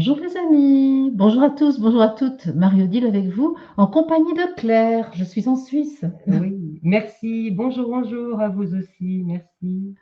Bonjour les amis, bonjour à tous, bonjour à toutes. Marie-Odile avec vous, en compagnie de Claire. Je suis en Suisse. Oui, merci. Bonjour, bonjour à vous aussi. Merci.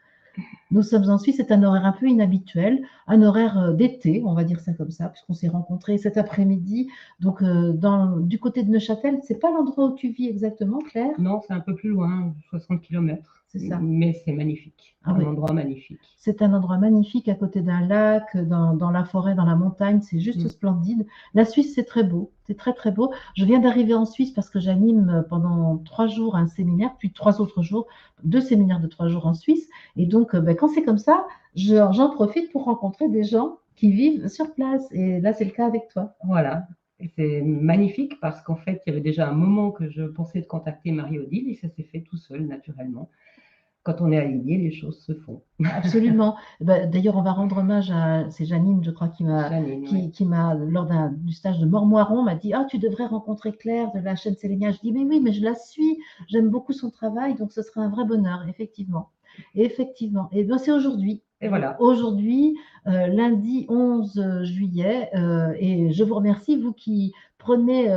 Nous sommes en Suisse, c'est un horaire un peu inhabituel, un horaire d'été, on va dire ça comme ça, puisqu'on s'est rencontrés cet après-midi. Donc, du côté de Neuchâtel, c'est pas l'endroit où tu vis exactement, Claire? Non, c'est un peu plus loin, 60 kilomètres, C'est ça. mais c'est magnifique. Ah Un oui, endroit magnifique. c'est un endroit magnifique à côté d'un lac, dans la forêt, dans la montagne. C'est juste Mm. splendide. La Suisse, c'est très beau. C'est très, très beau. Je viens d'arriver en Suisse parce que j'anime pendant 3 jours un séminaire, puis 3 autres jours, 2 séminaires de 3 jours en Suisse. Et donc, quand c'est comme ça, j'en profite pour rencontrer des gens qui vivent sur place. Et là, c'est le cas avec toi. Voilà. Et c'est magnifique parce qu'en fait, il y avait déjà un moment que je pensais de contacter Marie-Odile et ça s'est fait tout seul, naturellement. Quand on est aligné, les choses se font. Absolument. D'ailleurs, on va rendre hommage à, c'est Janine, je crois, Janine, oui. qui m'a, lors du stage de Mormoiron, m'a dit, ah, tu devrais rencontrer Claire de la chaîne Sélénia. Je dis, mais oui, mais je la suis, j'aime beaucoup son travail, donc ce serait un vrai bonheur, effectivement. Effectivement. Et bien, c'est aujourd'hui. Et voilà. Aujourd'hui, lundi 11 juillet, et je vous remercie, vous qui prenez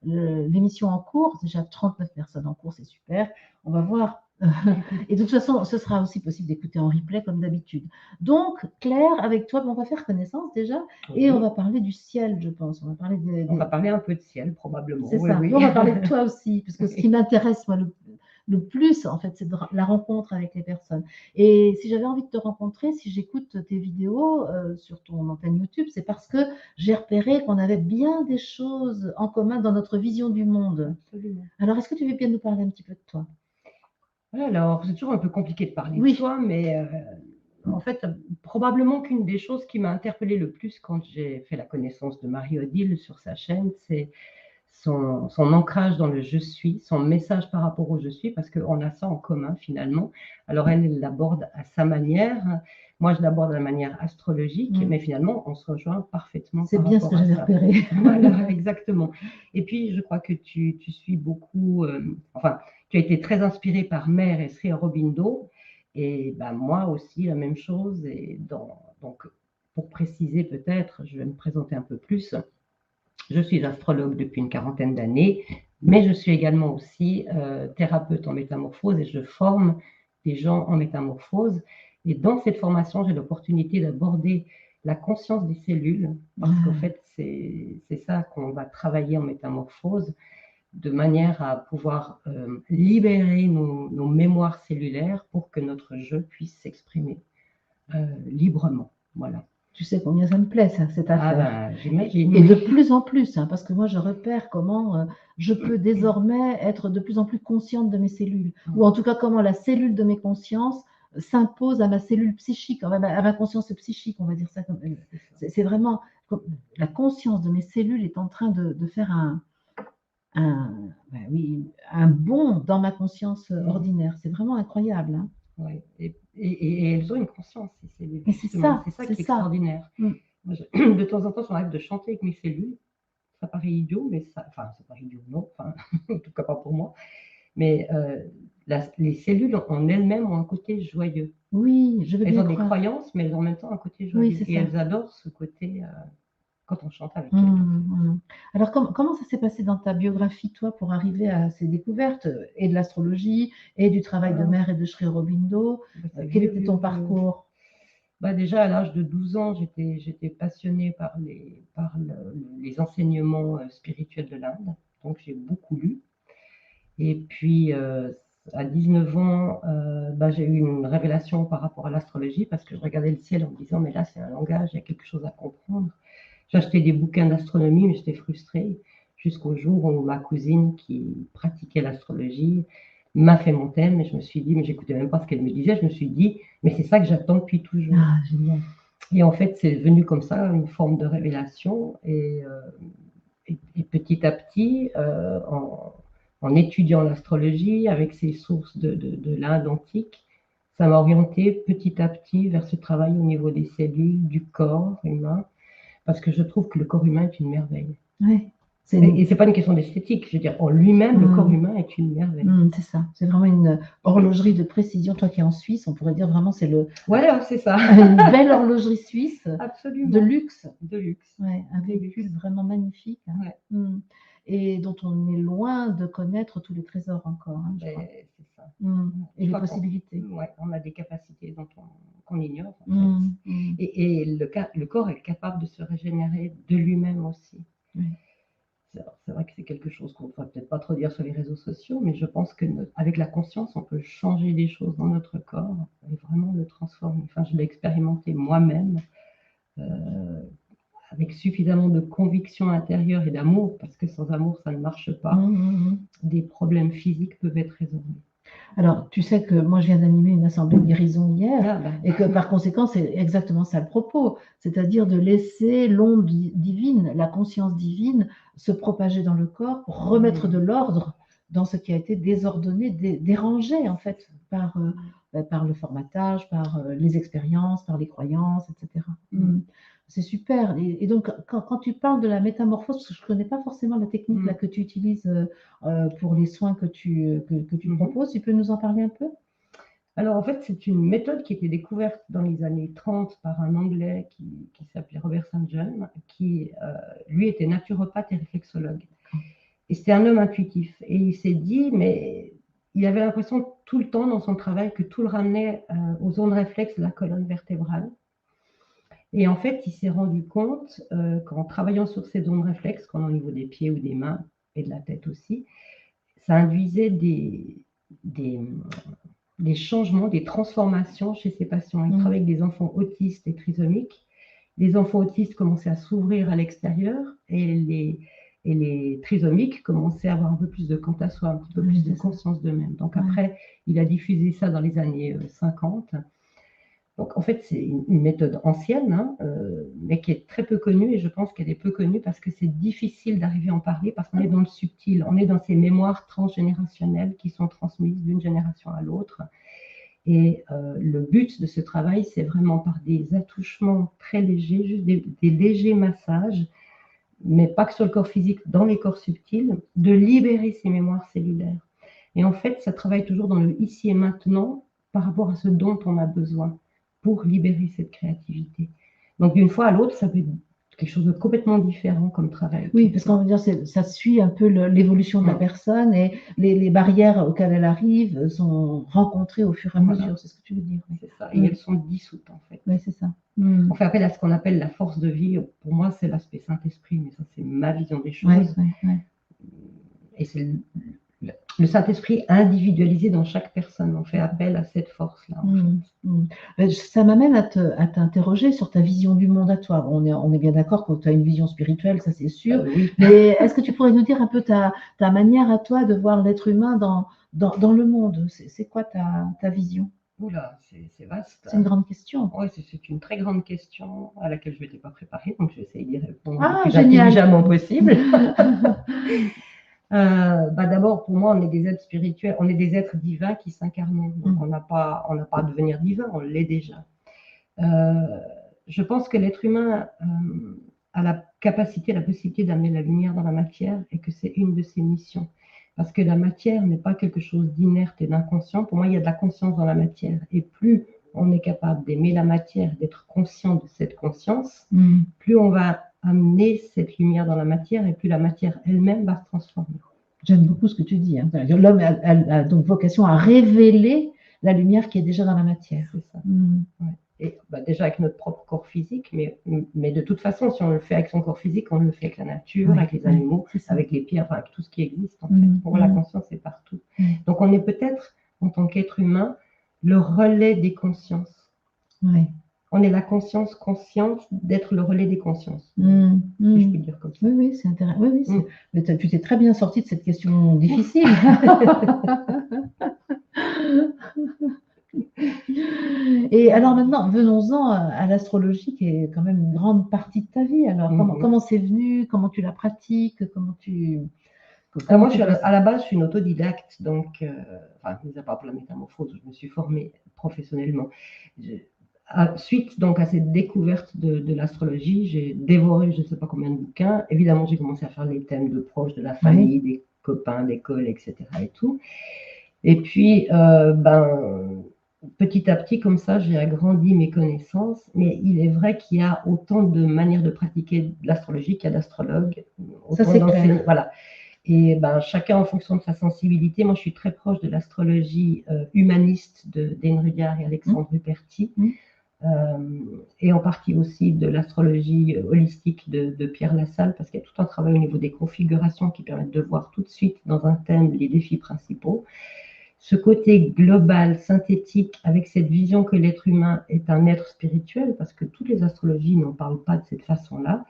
l'émission en cours, déjà 39 personnes en cours, c'est super. On va voir. Et de toute façon, ce sera aussi possible d'écouter en replay comme d'habitude. Donc, Claire, avec toi, on va faire connaissance déjà et on Oui. va parler du ciel, je pense. On va parler On va parler un peu de ciel, probablement. c'est Oui, ça. oui. On va parler de toi aussi, parce que ce qui m'intéresse, moi, le plus, en fait, c'est la rencontre avec les personnes. Et si j'avais envie de te rencontrer, si j'écoute tes vidéos sur ton antenne YouTube, c'est parce que j'ai repéré qu'on avait bien des choses en commun dans notre vision du monde. Absolument. Alors, est-ce que tu veux bien nous parler un petit peu de toi? Alors, c'est toujours un peu compliqué de parler de Oui. soi, mais en fait, probablement qu'une des choses qui m'a interpellée le plus quand j'ai fait la connaissance de Marie-Odile sur sa chaîne, c'est son ancrage dans le je suis, son message par rapport au je suis, parce qu'on a ça en commun finalement. Alors, elle l'aborde à sa manière. Moi, je l'aborde de la manière astrologique, mais finalement, on se rejoint parfaitement C'est par bien ce rapport que à j'avais ça. repéré. Voilà, exactement. Et puis, je crois que tu suis beaucoup, enfin, tu as été très inspirée par Mère et Sri Aurobindo, et ben, moi aussi, la même chose. Et donc, pour préciser peut-être, je vais me présenter un peu plus. Je suis astrologue depuis une quarantaine d'années, mais je suis également aussi thérapeute en métamorphose et je forme des gens en métamorphose. Et dans cette formation, j'ai l'opportunité d'aborder la conscience des cellules, parce qu'en fait, c'est ça qu'on va travailler en métamorphose, de manière à pouvoir libérer nos mémoires cellulaires pour que notre je puisse s'exprimer librement. Voilà. Tu sais combien ça me plaît, ça, cette Ah affaire. ben, Et j'imagine. de plus en plus, hein, parce que moi, je repère comment je peux désormais être de plus en plus consciente de mes cellules, ou en tout cas comment la cellule de mes consciences s'impose à ma cellule psychique, à ma conscience psychique, on va dire ça. C'est vraiment, la conscience de mes cellules est en train de faire oui, un bond dans ma conscience ordinaire. C'est vraiment incroyable. Hein. Ouais. Et elles ont une conscience, ces cellules, Mais justement. C'est ça c'est qui est ça. extraordinaire. Mm. De temps en temps, ça m'arrive de chanter avec mes cellules. Ça paraît idiot, mais ça, enfin, c'est pas idiot, non, enfin, en tout cas pas pour moi. Mais les cellules en elles-mêmes ont un côté joyeux. Oui, je veux Elles bien ont des croire. croyances, mais elles ont en même temps un côté Oui, joyeux. c'est Et ça. elles adorent ce côté quand on chante avec elles, en fait. Mmh. Alors, comment ça s'est passé dans ta biographie, toi, pour arriver à ces découvertes et de l'astrologie et du travail de Ah, mère et de Sri Aurobindo? c'est Quel vieux, était ton vieux, vieux. parcours? Bah déjà, à l'âge de 12 ans, j'étais passionnée par les enseignements spirituels de l'Inde. Donc, j'ai beaucoup lu. Et puis, à 19 ans, bah, j'ai eu une révélation par rapport à l'astrologie parce que je regardais le ciel en me disant, mais là, c'est un langage, il y a quelque chose à comprendre. J'achetais des bouquins d'astronomie, mais j'étais frustrée jusqu'au jour où ma cousine qui pratiquait l'astrologie m'a fait mon thème et je me suis dit, mais j'écoutais même pas ce qu'elle me disait, je me suis dit, mais c'est ça que j'attends depuis toujours. Ah, génial. Et en fait, c'est venu comme ça, une forme de révélation. Et petit à petit, en étudiant l'astrologie avec ses sources de l'Inde antique, ça m'a orienté petit à petit vers ce travail au niveau des cellules, du corps humain, parce que je trouve que le corps humain est une merveille. Ouais. Et ce n'est pas une question d'esthétique. Je veux dire, en lui-même, le corps humain est une merveille. C'est ça. C'est vraiment une horlogerie de précision. Toi qui es en Suisse, on pourrait dire vraiment c'est Voilà, c'est ça. Une belle horlogerie suisse. Absolument. De luxe. De luxe. Ouais, un véhicule vraiment magnifique. Ouais. Et dont on est loin de connaître tous les trésors encore. Hein, c'est ça. Et les possibilités. On a des capacités qu'on ignore. En fait. Et le corps est capable de se régénérer de lui-même aussi. C'est vrai que c'est quelque chose qu'on ne devrait peut-être pas trop dire sur les réseaux sociaux, mais je pense qu'avec la conscience, on peut changer des choses dans notre corps et vraiment le transformer. Enfin, je l'ai expérimenté moi-même avec suffisamment de conviction intérieure et d'amour, parce que sans amour, ça ne marche pas. Des problèmes physiques peuvent être résolus. Alors, tu sais que moi, je viens d'animer une assemblée de guérison hier, et que par conséquent, c'est exactement ça le propos, c'est-à-dire de laisser l'onde divine, la conscience divine, se propager dans le corps pour remettre de l'ordre dans ce qui a été désordonné, dérangé en fait par le formatage, par les expériences, par les croyances, etc. C'est super. Et donc, quand tu parles de la métamorphose, parce que je ne connais pas forcément la technique là, que tu utilises pour les soins que tu proposes, tu peux nous en parler un peu? Alors, en fait, c'est une méthode qui a été découverte dans les années 30 par un Anglais qui s'appelait Robert St. John, qui, lui, était naturopathe et réflexologue. Et c'était un homme intuitif. Et il s'est dit, mais il avait l'impression tout le temps dans son travail que tout le ramenait aux zones réflexes de la colonne vertébrale. Et en fait, il s'est rendu compte qu'en travaillant sur ces zones réflexes, au niveau des pieds ou des mains et de la tête aussi, ça induisait des changements, des transformations chez ces patients. Il travaille avec des enfants autistes et trisomiques. Les enfants autistes commençaient à s'ouvrir à l'extérieur et les trisomiques commençaient à avoir un peu plus de quant à soi, un petit peu plus de conscience d'eux-mêmes. Donc après, il a diffusé ça dans les années 50. Donc, en fait, c'est une méthode ancienne, mais qui est très peu connue, et je pense qu'elle est peu connue parce que c'est difficile d'arriver à en parler, parce qu'on est dans le subtil, on est dans ces mémoires transgénérationnelles qui sont transmises d'une génération à l'autre. Et le but de ce travail, c'est vraiment par des attouchements très légers, juste des légers massages, mais pas que sur le corps physique, dans les corps subtils, de libérer ces mémoires cellulaires. Et en fait, ça travaille toujours dans le ici et maintenant par rapport à ce dont on a besoin pour libérer cette créativité. Donc, d'une fois à l'autre, ça peut être quelque chose de complètement différent comme travail. Oui, parce qu'on veut dire ça suit un peu l'évolution de la personne et les barrières auxquelles elle arrive sont rencontrées au fur et à mesure, c'est ce que tu veux dire. C'est ça, et elles sont dissoutes en fait. Oui, c'est ça. On fait appel à ce qu'on appelle la force de vie. Pour moi, c'est l'aspect Saint-Esprit, mais ça, c'est ma vision des choses. Et c'est le Saint-Esprit individualisé dans chaque personne. On fait appel à cette force-là. Ça m'amène à t'interroger sur ta vision du monde à toi. On est bien d'accord que tu as une vision spirituelle, ça c'est sûr. Oui. Mais est-ce que tu pourrais nous dire un peu ta manière à toi de voir l'être humain dans le monde? C'est quoi ta vision? Oula, c'est vaste. C'est une grande question. Oui, c'est une très grande question à laquelle je ne m'étais pas préparée, donc je vais essayer d'y répondre le plus intelligemment possible. D'abord, pour moi, on est des êtres spirituels, on est des êtres divins qui s'incarnent. On n'a pas à devenir divin, on l'est déjà. Je pense que l'être humain a la capacité, la possibilité d'amener la lumière dans la matière et que c'est une de ses missions. Parce que la matière n'est pas quelque chose d'inerte et d'inconscient. Pour moi, il y a de la conscience dans la matière. Et plus on est capable d'aimer la matière, d'être conscient de cette conscience, plus on va amener cette lumière dans la matière et plus la matière elle-même va se transformer. J'aime beaucoup ce que tu dis. L'homme a donc vocation à révéler la lumière qui est déjà dans la matière. C'est ça. Et déjà avec notre propre corps physique, mais de toute façon, si on le fait avec son corps physique, on le fait avec la nature, avec les animaux, avec les pierres, avec tout ce qui existe en fait. Pour moi, la conscience est partout. Donc on est peut-être, en tant qu'être humain, le relais des consciences. On est la conscience consciente d'être le relais des consciences. Si je peux dire comme ça. Oui, c'est intéressant. Mais tu t'es très bien sorti de cette question difficile. Et alors maintenant, venons-en à l'astrologie qui est quand même une grande partie de ta vie. Alors, comment c'est venu? Comment tu la pratiques? Moi, à la base, je suis une autodidacte. Donc, mis à part pour la métamorphose, je me suis formée professionnellement. suite donc à cette découverte de l'astrologie, j'ai dévoré je ne sais pas combien de bouquins. Évidemment, j'ai commencé à faire les thèmes de proches, de la famille, des copains, d'école, etc. et tout. Et puis, petit à petit, comme ça, j'ai agrandi mes connaissances. Mais il est vrai qu'il y a autant de manières de pratiquer l'astrologie qu'il y a d'astrologues. Ça, c'est clair. Voilà. Et chacun en fonction de sa sensibilité. Moi, je suis très proche de l'astrologie humaniste d'Aine Rudhyar et Alexandre Ruperti. Et en partie aussi de l'astrologie holistique de Pierre Lassalle, parce qu'il y a tout un travail au niveau des configurations qui permettent de voir tout de suite dans un thème les défis principaux. Ce côté global, synthétique, avec cette vision que l'être humain est un être spirituel, parce que toutes les astrologies n'en parlent pas de cette façon-là,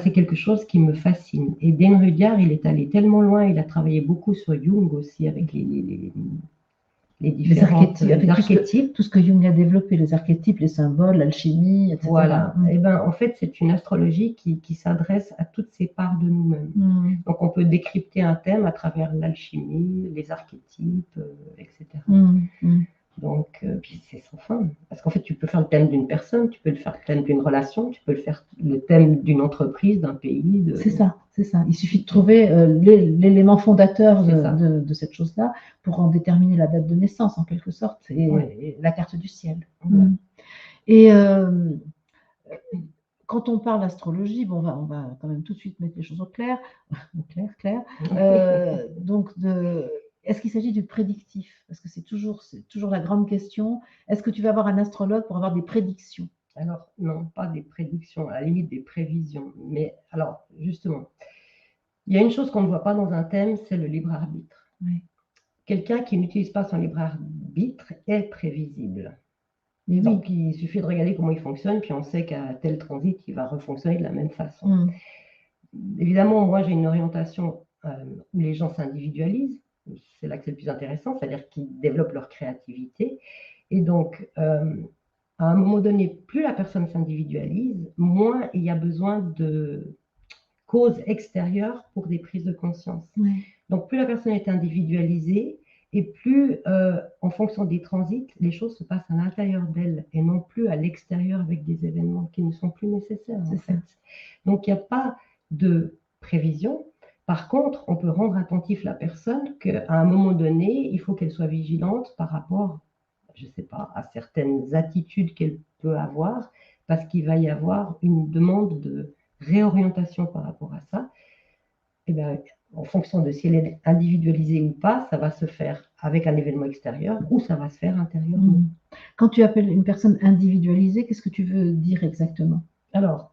c'est quelque chose qui me fascine. Et Aine Rudhyar, il est allé tellement loin, il a travaillé beaucoup sur Jung aussi, avec les différents archétypes. Tout ce que Jung a développé, les archétypes, les symboles, l'alchimie, etc. Voilà. Et en fait, c'est une astrologie qui s'adresse à toutes ces parts de nous-mêmes. Donc, on peut décrypter un thème à travers l'alchimie, les archétypes, etc. Donc, puis c'est sans fin. Parce qu'en fait, tu peux faire le thème d'une personne, tu peux le faire le thème d'une relation, tu peux le faire le thème d'une entreprise, d'un pays. C'est ça, c'est ça. Il suffit de trouver l'élément fondateur de cette chose-là pour en déterminer la date de naissance, en quelque sorte, et la carte du ciel. Et quand on parle d'astrologie, on va quand même tout de suite mettre les choses au clair. Donc, est-ce qu'il s'agit du prédictif? Parce que c'est toujours la grande question. Est-ce que tu vas avoir un astrologue pour avoir des prédictions? Alors, non, pas des prédictions, à la limite des prévisions. Mais alors, justement, il y a une chose qu'on ne voit pas dans un thème, c'est le libre arbitre. Quelqu'un qui n'utilise pas son libre arbitre est prévisible. Donc, il suffit de regarder comment il fonctionne, puis on sait qu'à tel transit, il va refonctionner de la même façon. Évidemment, moi, j'ai une orientation où les gens s'individualisent. C'est là que c'est le plus intéressant, c'est-à-dire qu'ils développent leur créativité. Et donc, à un moment donné, plus la personne s'individualise, moins il y a besoin de causes extérieures pour des prises de conscience. Donc, plus la personne est individualisée, et plus, en fonction des transits, les choses se passent à l'intérieur d'elle et non plus à l'extérieur avec des événements qui ne sont plus nécessaires, en fait. Donc, il n'y a pas de prévision. Par contre, on peut rendre attentif la personne qu'à un moment donné, il faut qu'elle soit vigilante par rapport, je ne sais pas, à certaines attitudes qu'elle peut avoir, parce qu'il va y avoir une demande de réorientation par rapport à ça. Et en fonction de si elle est individualisée ou pas, ça va se faire avec un événement extérieur ou ça va se faire intérieurement. Quand tu appelles une personne individualisée, qu'est-ce que tu veux dire exactement? Alors,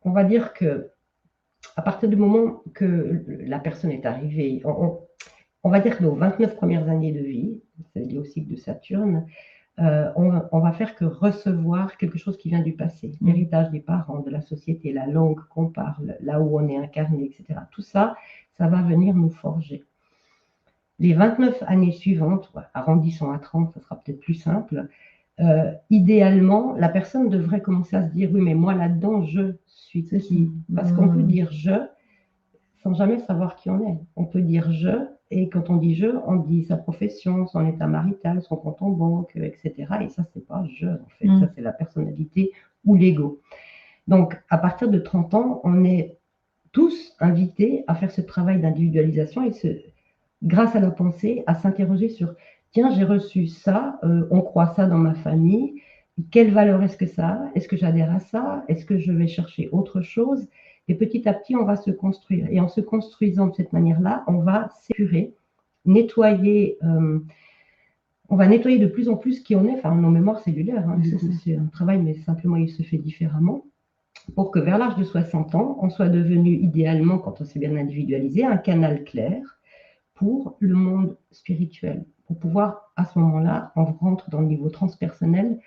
on va dire que à partir du moment que la personne est arrivée, on va dire que nos 29 premières années de vie, c'est lié au cycle de Saturne, on va faire que recevoir quelque chose qui vient du passé, l'héritage des parents, de la société, la langue qu'on parle, là où on est incarné, etc. Tout ça, ça va venir nous forger. Les 29 années suivantes, arrondissons à 30, ça sera peut-être plus simple, idéalement, la personne devrait commencer à se dire, oui, mais moi là-dedans, je suis qui? Parce qu'on peut dire je sans jamais savoir qui on est. On peut dire je, et quand on dit je, on dit sa profession, son état marital, son compte en banque, etc. Et ça, c'est pas je, en fait. Ça, c'est la personnalité ou l'ego. Donc, à partir de 30 ans, on est tous invités à faire ce travail d'individualisation et grâce à la pensée, à s'interroger sur tiens, j'ai reçu ça, on croit ça dans ma famille, quelle valeur est-ce que ça a? Est-ce que j'adhère à ça? Est-ce que je vais chercher autre chose? Et petit à petit, on va se construire. Et en se construisant de cette manière-là, on va s'épurer, nettoyer. On va nettoyer de plus en plus qui on est, enfin nos mémoires cellulaires. C'est un travail, mais simplement il se fait différemment. Pour que vers l'âge de 60 ans, on soit devenu idéalement, quand on s'est bien individualisé, un canal clair pour le monde spirituel. Pour pouvoir, à ce moment-là, on rentre dans le niveau transpersonnel,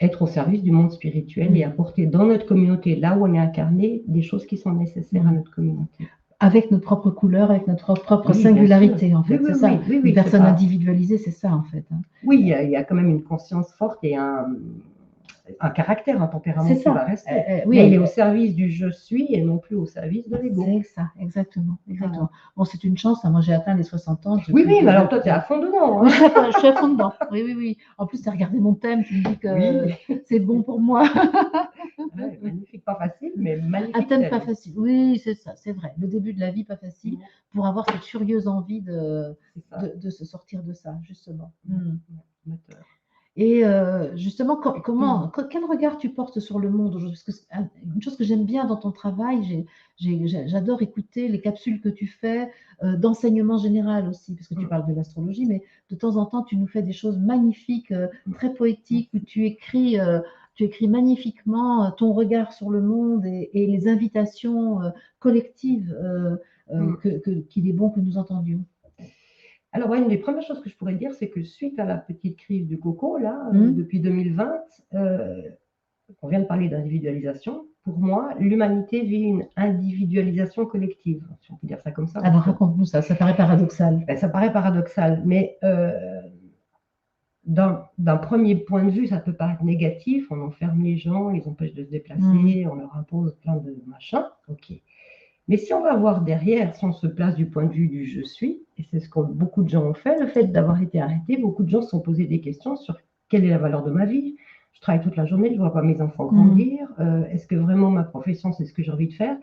être au service du monde spirituel et apporter dans notre communauté, là où on est incarné, des choses qui sont nécessaires à notre communauté. Avec notre propre couleur, avec notre propre singularité, en fait. C'est ça. Une personne individualisée, c'est ça, en fait. Oui, il y a quand même une conscience forte et un caractère, un tempérament C'est qui ça. va rester. Oui, Mais il est au service du je suis et non plus au service de l'ego. c'est ça, exactement. Bon, c'est une chance, hein. Moi, j'ai atteint les 60 ans. Oui, mais alors toi, tu es à fond dedans. Oui, je suis à fond dedans. Oui. En plus, tu as regardé mon thème, tu me dis que c'est bon pour moi. Ouais, magnifique, pas facile, mais magnifique. Un thème pas facile. Oui, c'est ça, c'est vrai. Le début de la vie, pas facile, pour avoir cette furieuse envie de se sortir de ça, justement. Et justement, quel regard tu portes sur le monde aujourd'hui? Parce que une chose que j'aime bien dans ton travail, j'adore écouter les capsules que tu fais d'enseignement général aussi, parce que tu parles de l'astrologie, mais de temps en temps, tu nous fais des choses magnifiques, très poétiques, où tu écris magnifiquement ton regard sur le monde et les invitations collectives qu'il est bon que nous entendions. Alors, une des premières choses que je pourrais dire, c'est que suite à la petite crise du coco, là, depuis 2020, on vient de parler d'individualisation. Pour moi, l'humanité vit une individualisation collective, si on peut dire ça comme ça. Alors, raconte-nous ça, ça paraît paradoxal. Ça paraît paradoxal, mais d'un premier point de vue, ça peut paraître négatif. On enferme les gens, ils empêchent de se déplacer, on leur impose plein de machins. Ok. Mais si on va voir derrière, si on se place du point de vue du « je suis », et c'est ce que beaucoup de gens ont fait, le fait d'avoir été arrêté, beaucoup de gens se sont posés des questions sur quelle est la valeur de ma vie. Je travaille toute la journée, je ne vois pas mes enfants grandir. Est-ce que vraiment ma profession, c'est ce que j'ai envie de faire?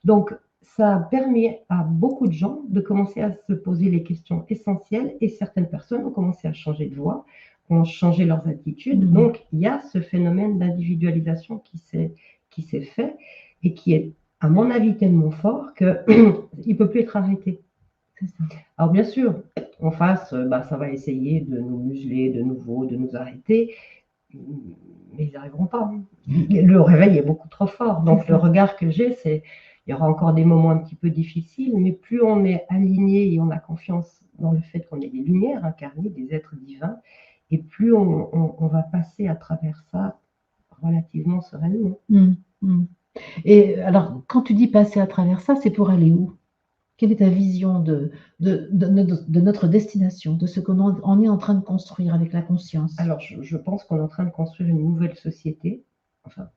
Donc, ça a permis à beaucoup de gens de commencer à se poser les questions essentielles, et certaines personnes ont commencé à changer de voie, ont changé leurs attitudes. Donc, il y a ce phénomène d'individualisation qui s'est fait et qui est, à mon avis, tellement fort qu'il ne peut plus être arrêté. Alors bien sûr, en face, ça va essayer de nous museler de nouveau, de nous arrêter, mais ils n'y arriveront pas. Le réveil est beaucoup trop fort. Donc le regard que j'ai, c'est il y aura encore des moments un petit peu difficiles, mais plus on est aligné et on a confiance dans le fait qu'on est des lumières incarnées, des êtres divins, et plus on va passer à travers ça relativement sereinement. Et alors, quand tu dis passer à travers ça, c'est pour aller où? Quelle est ta vision de notre destination, de ce qu'on est en train de construire avec la conscience? Alors, je pense qu'on est en train de construire une nouvelle société. Enfin,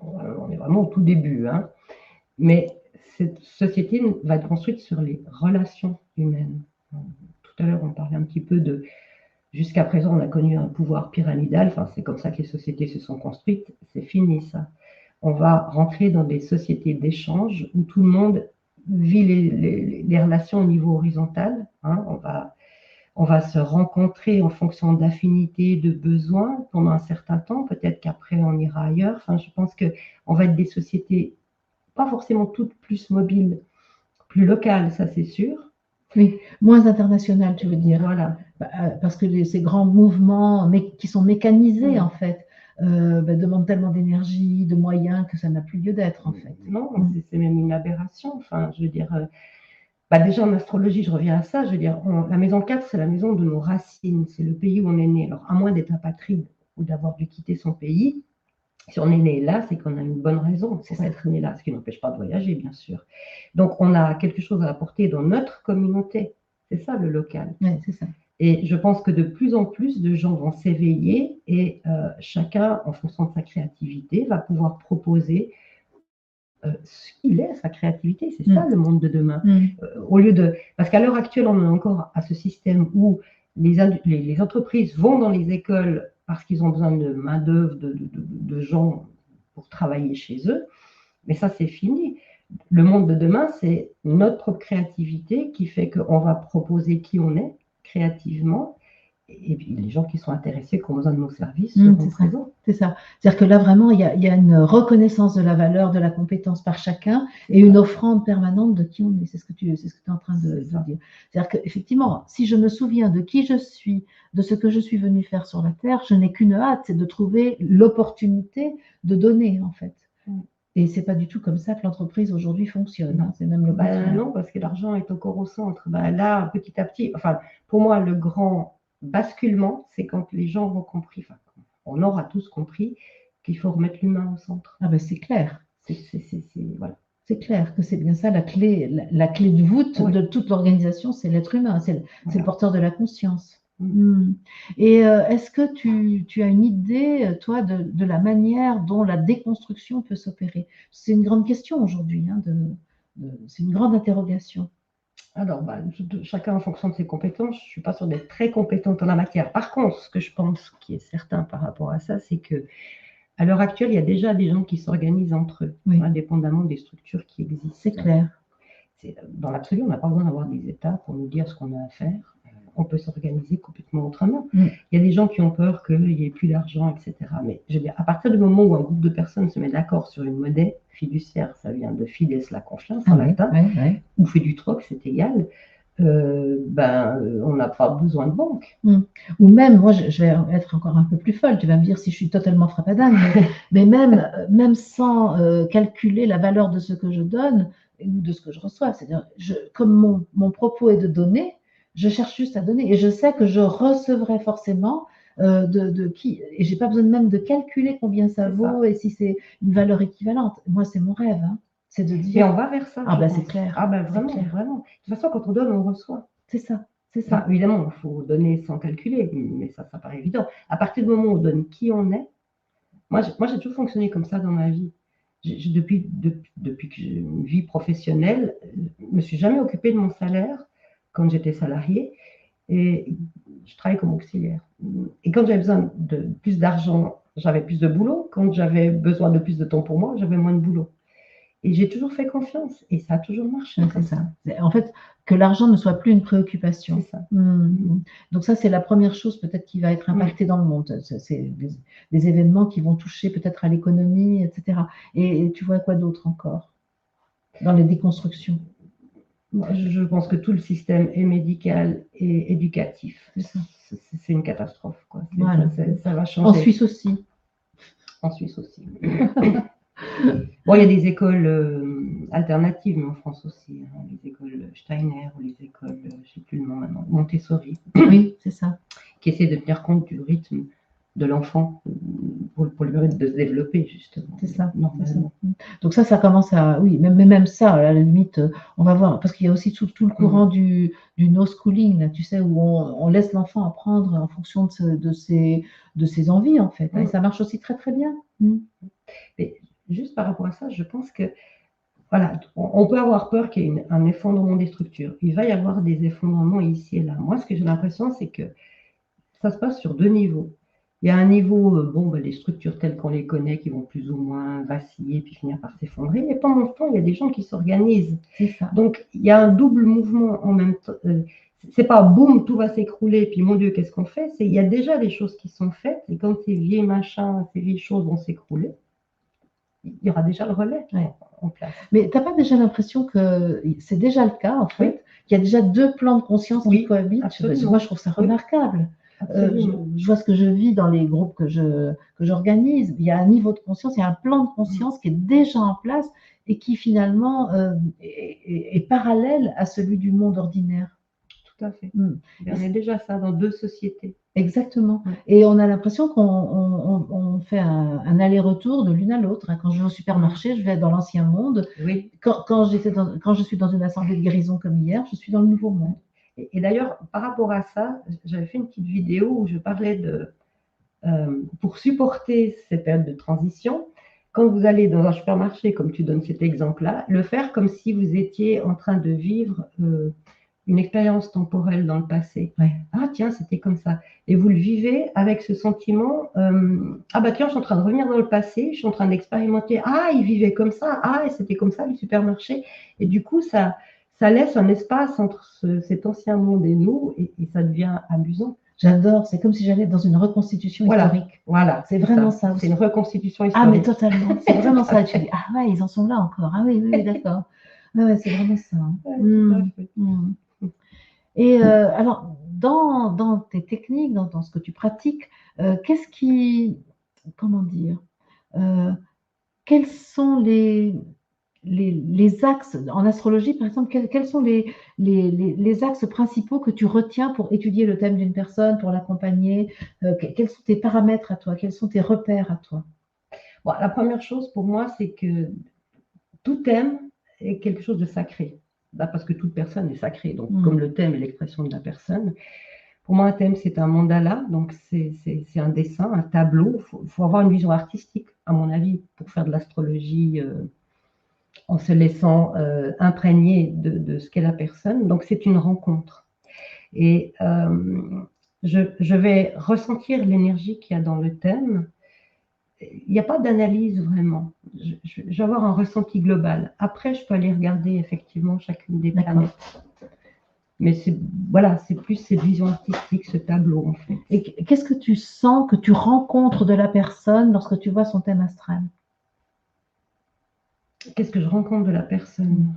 on est vraiment au tout début, hein. Mais cette société va être construite sur les relations humaines. Tout à l'heure, on parlait un petit peu de... Jusqu'à présent, on a connu un pouvoir pyramidal. Enfin, c'est comme ça que les sociétés se sont construites. C'est fini, ça. On va rentrer dans des sociétés d'échange où tout le monde vit les relations au niveau horizontal. Hein. On va se rencontrer en fonction d'affinités, de besoins pendant un certain temps. Peut-être qu'après, on ira ailleurs. Enfin, je pense qu'on va être des sociétés, pas forcément toutes plus mobiles, plus locales, ça c'est sûr. Oui, moins internationales, tu veux dire. Voilà. Parce que ces grands mouvements qui sont mécanisés, en fait, demandent tellement d'énergie, de moyens, que ça n'a plus lieu d'être, en fait. Non, c'est même une aberration. Enfin, je veux dire... déjà en astrologie, je reviens à ça, je veux dire, la maison 4, c'est la maison de nos racines, c'est le pays où on est né. Alors, à moins d'être apatride ou d'avoir dû quitter son pays, si on est né là, c'est qu'on a une bonne raison, c'est d'être né là, ce qui n'empêche pas de voyager, bien sûr. Donc, on a quelque chose à apporter dans notre communauté. C'est ça, le local. Oui, c'est ça. Et je pense que de plus en plus de gens vont s'éveiller et chacun, en fonction de sa créativité, va pouvoir proposer ce qu'il est, sa créativité. C'est ça le monde de demain. Au lieu de... Parce qu'à l'heure actuelle, on est encore à ce système où les entreprises vont dans les écoles parce qu'ils ont besoin de main-d'œuvre, de gens pour travailler chez eux. Mais ça, c'est fini. Le monde de demain, c'est notre propre créativité qui fait qu'on va proposer qui on est créativement. Et puis les gens qui sont intéressés, qui ont besoin de nos services, seront présents. C'est ça. C'est-à-dire que là, vraiment, il y a une reconnaissance de la valeur, de la compétence par chacun et une offrande permanente de qui on est. C'est ce que tu es en train de dire. C'est-à-dire qu'effectivement, si je me souviens de qui je suis, de ce que je suis venu faire sur la Terre, je n'ai qu'une hâte, c'est de trouver l'opportunité de donner, en fait. Et ce n'est pas du tout comme ça que l'entreprise aujourd'hui fonctionne. Hein. C'est même le contraire. Non, parce que l'argent est encore au centre. Là, petit à petit, enfin, pour moi, le grand basculement, c'est quand les gens ont compris, enfin, on aura tous compris qu'il faut remettre l'humain au centre. Ah ben c'est clair. Voilà. C'est clair que c'est bien ça, la clé de voûte de toute l'organisation, c'est l'être humain, c'est le porteur de la conscience. Mm. Et est-ce que tu as une idée, toi, de la manière dont la déconstruction peut s'opérer? C'est une grande question aujourd'hui, hein, c'est une grande interrogation. Alors, bah, chacun en fonction de ses compétences. Je ne suis pas sûre d'être très compétente en la matière. Par contre, ce que je pense qui est certain par rapport à ça, c'est que à l'heure actuelle, il y a déjà des gens qui s'organisent entre eux, Oui. indépendamment des structures qui existent. C'est clair. Dans l'absolu, on n'a pas besoin d'avoir des États pour nous dire ce qu'on a à faire. On peut s'organiser complètement autrement. Mm. Il y a des gens qui ont peur qu'il n'y ait plus d'argent, etc. Mais je veux dire, à partir du moment où un groupe de personnes se met d'accord sur une monnaie fiduciaire, ça vient de fides, la confiance en latin, ou fait du troc, c'est égal, on n'a pas besoin de banque. Ou même, moi, je vais être encore un peu plus folle, tu vas me dire si je suis totalement frappadingue, mais même sans calculer la valeur de ce que je donne ou de ce que je reçois. C'est-à-dire, comme mon propos est de donner, je cherche juste à donner et je sais que je recevrai forcément de qui, et j'ai pas besoin même de calculer combien ça vaut et si c'est une valeur équivalente. Moi, c'est mon rêve, hein, c'est de dire. Et on va vers ça. Ah, ben c'est clair. Ah, ben vraiment, vraiment. De toute façon, quand on donne, on reçoit. C'est ça. C'est Enfin, ça. évidemment, il faut donner sans calculer, mais ça paraît évident. À partir du moment où on donne qui on est, moi j'ai toujours fonctionné comme ça dans ma vie. Depuis que j'ai une vie professionnelle, je ne me suis jamais occupée de mon salaire quand j'étais salariée et je travaillais comme auxiliaire. Et quand j'avais besoin de plus d'argent, j'avais plus de boulot. Quand j'avais besoin de plus de temps pour moi, j'avais moins de boulot. Et j'ai toujours fait confiance et ça a toujours marché. C'est ça. En fait, que l'argent ne soit plus une préoccupation. C'est ça. Donc ça, c'est la première chose peut-être qui va être impactée dans le monde. C'est des événements qui vont toucher peut-être à l'économie, etc. Et tu vois quoi d'autre encore dans les déconstructions? Je pense que tout le système est médical et éducatif. C'est une catastrophe, quoi. Voilà. Ça va changer. En Suisse aussi. En Suisse aussi. Bon, il y a des écoles alternatives, mais en France aussi. Hein, les écoles Steiner ou les écoles, je ne sais plus le nom maintenant, Montessori. Oui, c'est ça. Qui essaient de tenir compte du rythme de l'enfant pour lui permettre de se développer, justement. C'est ça. Normalement. Donc ça commence à... Oui, même ça, à la limite, on va voir. Parce qu'il y a aussi tout le courant du no schooling, là, tu sais, où on laisse l'enfant apprendre en fonction de ses envies, en fait. Et ça marche aussi très, très bien. Mais juste par rapport à ça, je pense que voilà, on peut avoir peur qu'il y ait un effondrement des structures. Il va y avoir des effondrements ici et là. Moi, ce que j'ai l'impression, c'est que ça se passe sur deux niveaux. Il y a un niveau, les structures telles qu'on les connaît qui vont plus ou moins vaciller puis finir par s'effondrer. Mais pendant ce temps, il y a des gens qui s'organisent. Donc, il y a un double mouvement en même temps. C'est pas boum, tout va s'écrouler, puis mon Dieu, qu'est-ce qu'on fait? Il y a déjà des choses qui sont faites, et quand ces vieilles machins, ces vieilles choses vont s'écrouler, il y aura déjà le relais en place. Mais tu n'as pas déjà l'impression que c'est déjà le cas, en fait, qu'il y a déjà deux plans de conscience qui cohabitent? Moi, je trouve ça remarquable. Je vois ce que je vis dans les groupes que j'organise. Il y a un niveau de conscience, il y a un plan de conscience qui est déjà en place et qui finalement est parallèle à celui du monde ordinaire. Tout à fait. On est déjà ça dans deux sociétés. Exactement. Et on a l'impression qu'on fait un aller-retour de l'une à l'autre. Quand je vais au supermarché, je vais dans l'ancien monde. Oui. Quand je suis dans une assemblée de guérison comme hier, je suis dans le nouveau monde. Et d'ailleurs, par rapport à ça, j'avais fait une petite vidéo où je parlais pour supporter cette période de transition, quand vous allez dans un supermarché, comme tu donnes cet exemple-là, le faire comme si vous étiez en train de vivre une expérience temporelle dans le passé. Ah tiens, c'était comme ça. Et vous le vivez avec ce sentiment, ah bah tiens, je suis en train de revenir dans le passé, je suis en train d'expérimenter, ah, il vivait comme ça, ah, et c'était comme ça le supermarché. Et du coup, ça laisse un espace entre cet ancien monde et nous, et ça devient amusant. J'adore, c'est comme si j'allais dans une reconstitution historique. Voilà, c'est vraiment ça. C'est une reconstitution historique. Ah, mais totalement, c'est vraiment ça. Tu dis, ah ouais, ils en sont là encore. Ah oui, d'accord. Ouais, c'est vraiment ça. Et alors, dans tes techniques, dans ce que tu pratiques, qu'est-ce qui, comment dire, quels sont les axes, en astrologie par exemple, quels sont les axes principaux que tu retiens pour étudier le thème d'une personne, pour l'accompagner? Quels sont tes paramètres à toi? Quels sont tes repères à toi? Bon, la première chose pour moi, c'est que tout thème est quelque chose de sacré. Parce que toute personne est sacrée. Donc, comme le thème est l'expression de la personne, Pour moi, un thème, c'est un mandala, donc c'est un dessin, un tableau. Faut avoir une vision artistique, à mon avis, pour faire de l'astrologie en se laissant imprégner de ce qu'est la personne. Donc, c'est une rencontre. Et je vais ressentir l'énergie qu'il y a dans le thème. Il n'y a pas d'analyse vraiment. Je vais avoir un ressenti global. Après, je peux aller regarder effectivement chacune des planètes. Mais voilà, c'est plus cette vision artistique, ce tableau en fait. Et qu'est-ce que tu sens que tu rencontres de la personne lorsque tu vois son thème astral? Qu'est-ce que je rencontre de la personne?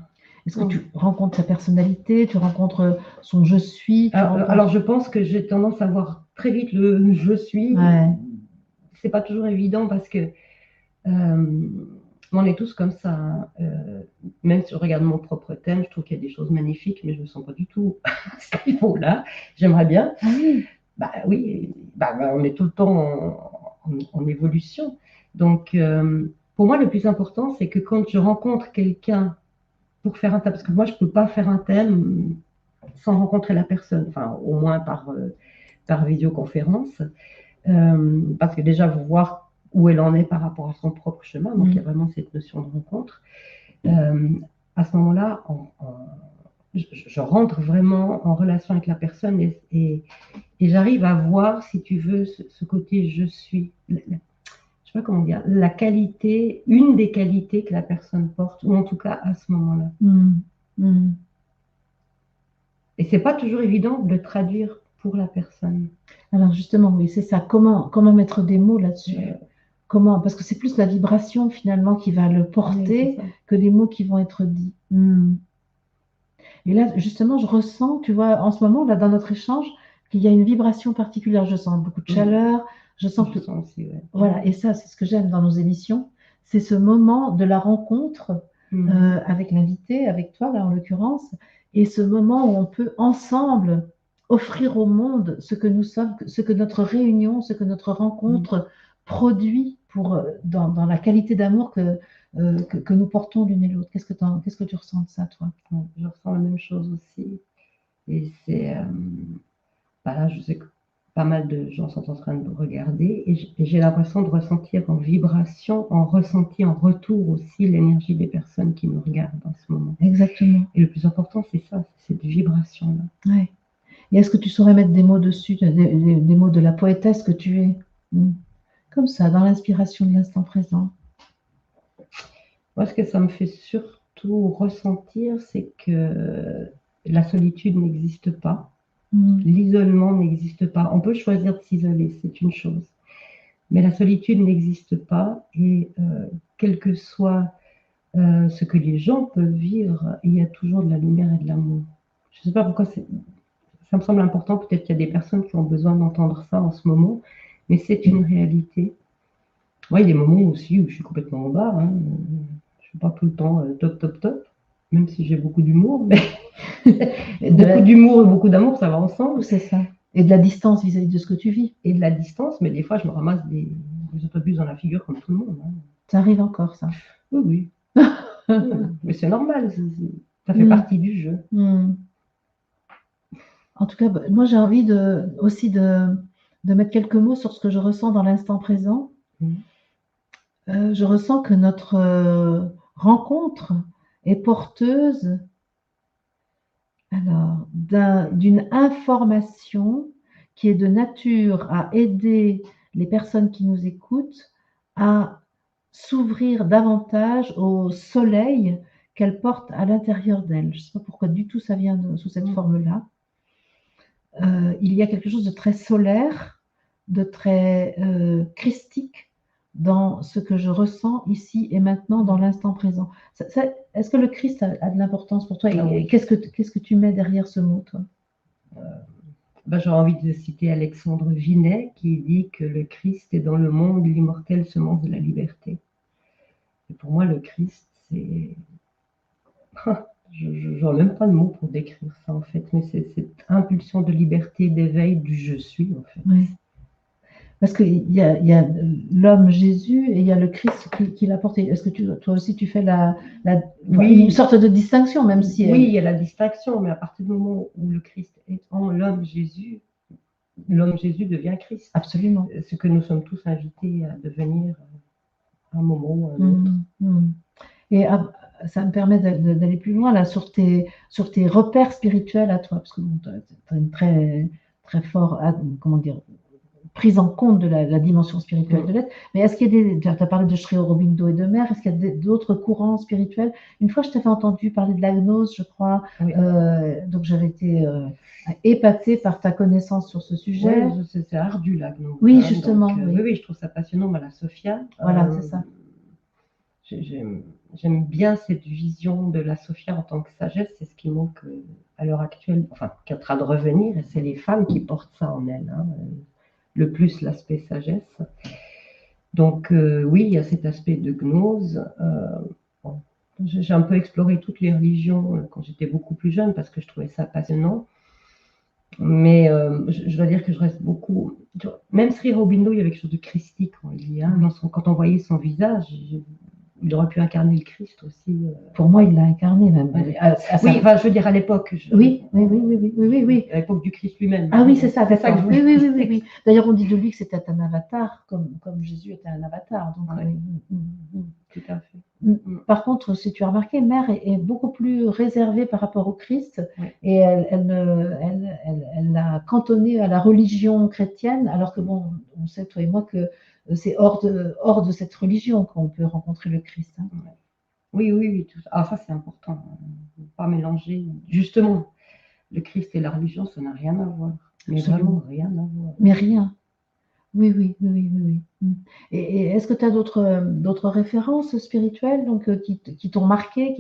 Est-ce que tu rencontres sa personnalité, tu rencontres son je suis? Alors, je pense que j'ai tendance à voir très vite le je suis. Ouais. C'est pas toujours évident parce que on est tous comme ça. Hein. Même si je regarde mon propre thème, je trouve qu'il y a des choses magnifiques, mais je ne me sens pas du tout à ce niveau-là. J'aimerais bien. Ah oui. Oui, on est tout le temps en évolution. Donc, pour moi, le plus important, c'est que quand je rencontre quelqu'un pour faire un thème, parce que moi, je ne peux pas faire un thème sans rencontrer la personne, enfin, au moins par visioconférence, parce que déjà, vous voir où elle en est par rapport à son propre chemin, donc il y a vraiment cette notion de rencontre. À ce moment-là, je rentre vraiment en relation avec la personne et j'arrive à voir, si tu veux, ce côté je suis. Je ne sais pas comment dire, la qualité, une des qualités que la personne porte, ou en tout cas à ce moment-là. Et c'est pas toujours évident de le traduire pour la personne. Alors justement, oui, c'est ça. Comment mettre des mots là-dessus? Comment? Parce que c'est plus la vibration finalement qui va le porter que les mots qui vont être dits. Et là, justement, je ressens, tu vois, en ce moment, là, dans notre échange, qu'il y a une vibration particulière. Je sens beaucoup de chaleur. Je sens que... aussi, ouais. Voilà, et ça, c'est ce que j'aime dans nos émissions. C'est ce moment de la rencontre avec l'invité, avec toi, là, en l'occurrence, et ce moment où on peut ensemble offrir au monde ce que nous sommes, ce que notre réunion, ce que notre rencontre produit dans la qualité d'amour que nous portons l'une et l'autre. Qu'est-ce que tu ressens de ça, toi? Je ressens la même chose aussi. Et c'est... là, je sais que pas mal de gens sont en train de nous regarder et j'ai l'impression de ressentir en vibration, en ressenti, en retour aussi l'énergie des personnes qui nous regardent en ce moment. Exactement. Et le plus important, c'est ça, c'est cette vibration-là. Ouais. Et est-ce que tu saurais mettre des mots dessus, des mots de la poétesse que tu es? Comme ça, dans l'inspiration de l'instant présent. Moi, ce que ça me fait surtout ressentir, c'est que la solitude n'existe pas. L'isolement n'existe pas. On peut choisir de s'isoler, c'est une chose. Mais la solitude n'existe pas et quel que soit ce que les gens peuvent vivre, il y a toujours de la lumière et de l'amour. Je ne sais pas pourquoi ça me semble important. Peut-être qu'il y a des personnes qui ont besoin d'entendre ça en ce moment, mais c'est une réalité. Moi, il y a des moments aussi où je suis complètement en bas. Hein. Je ne suis pas tout le temps top, même si j'ai beaucoup d'humour, mais beaucoup d'humour et beaucoup d'amour, ça va ensemble. C'est ça. Et de la distance vis-à-vis de ce que tu vis. Et de la distance, mais des fois, je me ramasse des autobus dans la figure comme tout le monde. Hein. Ça arrive encore, ça. Oui. Mais c'est normal, ça fait partie du jeu. En tout cas, moi, j'ai envie aussi de mettre quelques mots sur ce que je ressens dans l'instant présent. Je ressens que notre rencontre est porteuse d'une information qui est de nature à aider les personnes qui nous écoutent à s'ouvrir davantage au soleil qu'elles portent à l'intérieur d'elles. Je ne sais pas pourquoi du tout ça vient sous cette forme-là. Il y a quelque chose de très solaire, de très christique dans ce que je ressens ici et maintenant dans l'instant présent. Est-ce que le Christ a de l'importance pour toi? Et qu'est-ce que tu mets derrière ce mot, toi? J'aurais envie de citer Alexandre Vinet qui dit que le Christ est dans le monde l'immortelle semence de la liberté. Et pour moi, le Christ, c'est... Je n'aurais même pas de mots pour décrire ça, en fait, mais c'est cette impulsion de liberté, d'éveil du je suis, en fait. Oui. Parce qu'il y a l'homme Jésus et il y a le Christ qui l'a porté. Est-ce que toi aussi tu fais une sorte de distinction, même si... Oui, il y a la distinction, mais à partir du moment où le Christ est en l'homme Jésus, l'homme Jésus devient Christ. Absolument. Ce que nous sommes tous invités à devenir à un moment ou à un autre. Et ça me permet d'aller plus loin là sur tes repères spirituels à toi, parce que tu as une très, très fort, comment dire, prise en compte de la dimension spirituelle de l'être. Mais est-ce qu'il y a tu as parlé de Sri Aurobindo et de Mère, est-ce qu'il y a d'autres courants spirituels? Une fois, je t'avais entendu parler de la gnose, je crois. Oui. Donc, j'avais été épatée par ta connaissance sur ce sujet. Oui, c'est ardu la gnose. Oui, justement. Donc, oui. oui, je trouve ça passionnant, la Sophia. Voilà, c'est ça. J'aime bien cette vision de la Sophia en tant que sagesse. C'est ce qui manque à l'heure actuelle, enfin, qui est en train de revenir, et c'est les femmes qui portent ça en elles. Le plus l'aspect sagesse. Donc oui, il y a cet aspect de gnose. Bon, j'ai un peu exploré toutes les religions quand j'étais beaucoup plus jeune parce que je trouvais ça passionnant. Mais je dois dire que je reste beaucoup. Même Sri Aurobindo, il y avait quelque chose de christique en lui. Quand on voyait son visage, il aurait pu incarner le Christ aussi. Pour moi, il l'a incarné même. Oui, enfin, je veux dire à l'époque. Oui. À l'époque du Christ lui-même. Ah oui, c'est ça. C'est ça que je voulais dire. Oui. D'ailleurs, on dit de lui que c'était un avatar, comme Jésus était un avatar. Donc, tout à fait. Par contre, si tu as remarqué, Mère est beaucoup plus réservée par rapport au Christ, et elle l'a cantonné à la religion chrétienne, alors que bon, on sait toi et moi que c'est hors de cette religion qu'on peut rencontrer le Christ. Oui. Ça c'est important. Ne pas mélanger. Justement, le Christ et la religion, ça n'a rien à voir. Mais vraiment rien à voir. Mais rien. Oui. Et est-ce que tu as d'autres références spirituelles donc, qui t'ont marqué,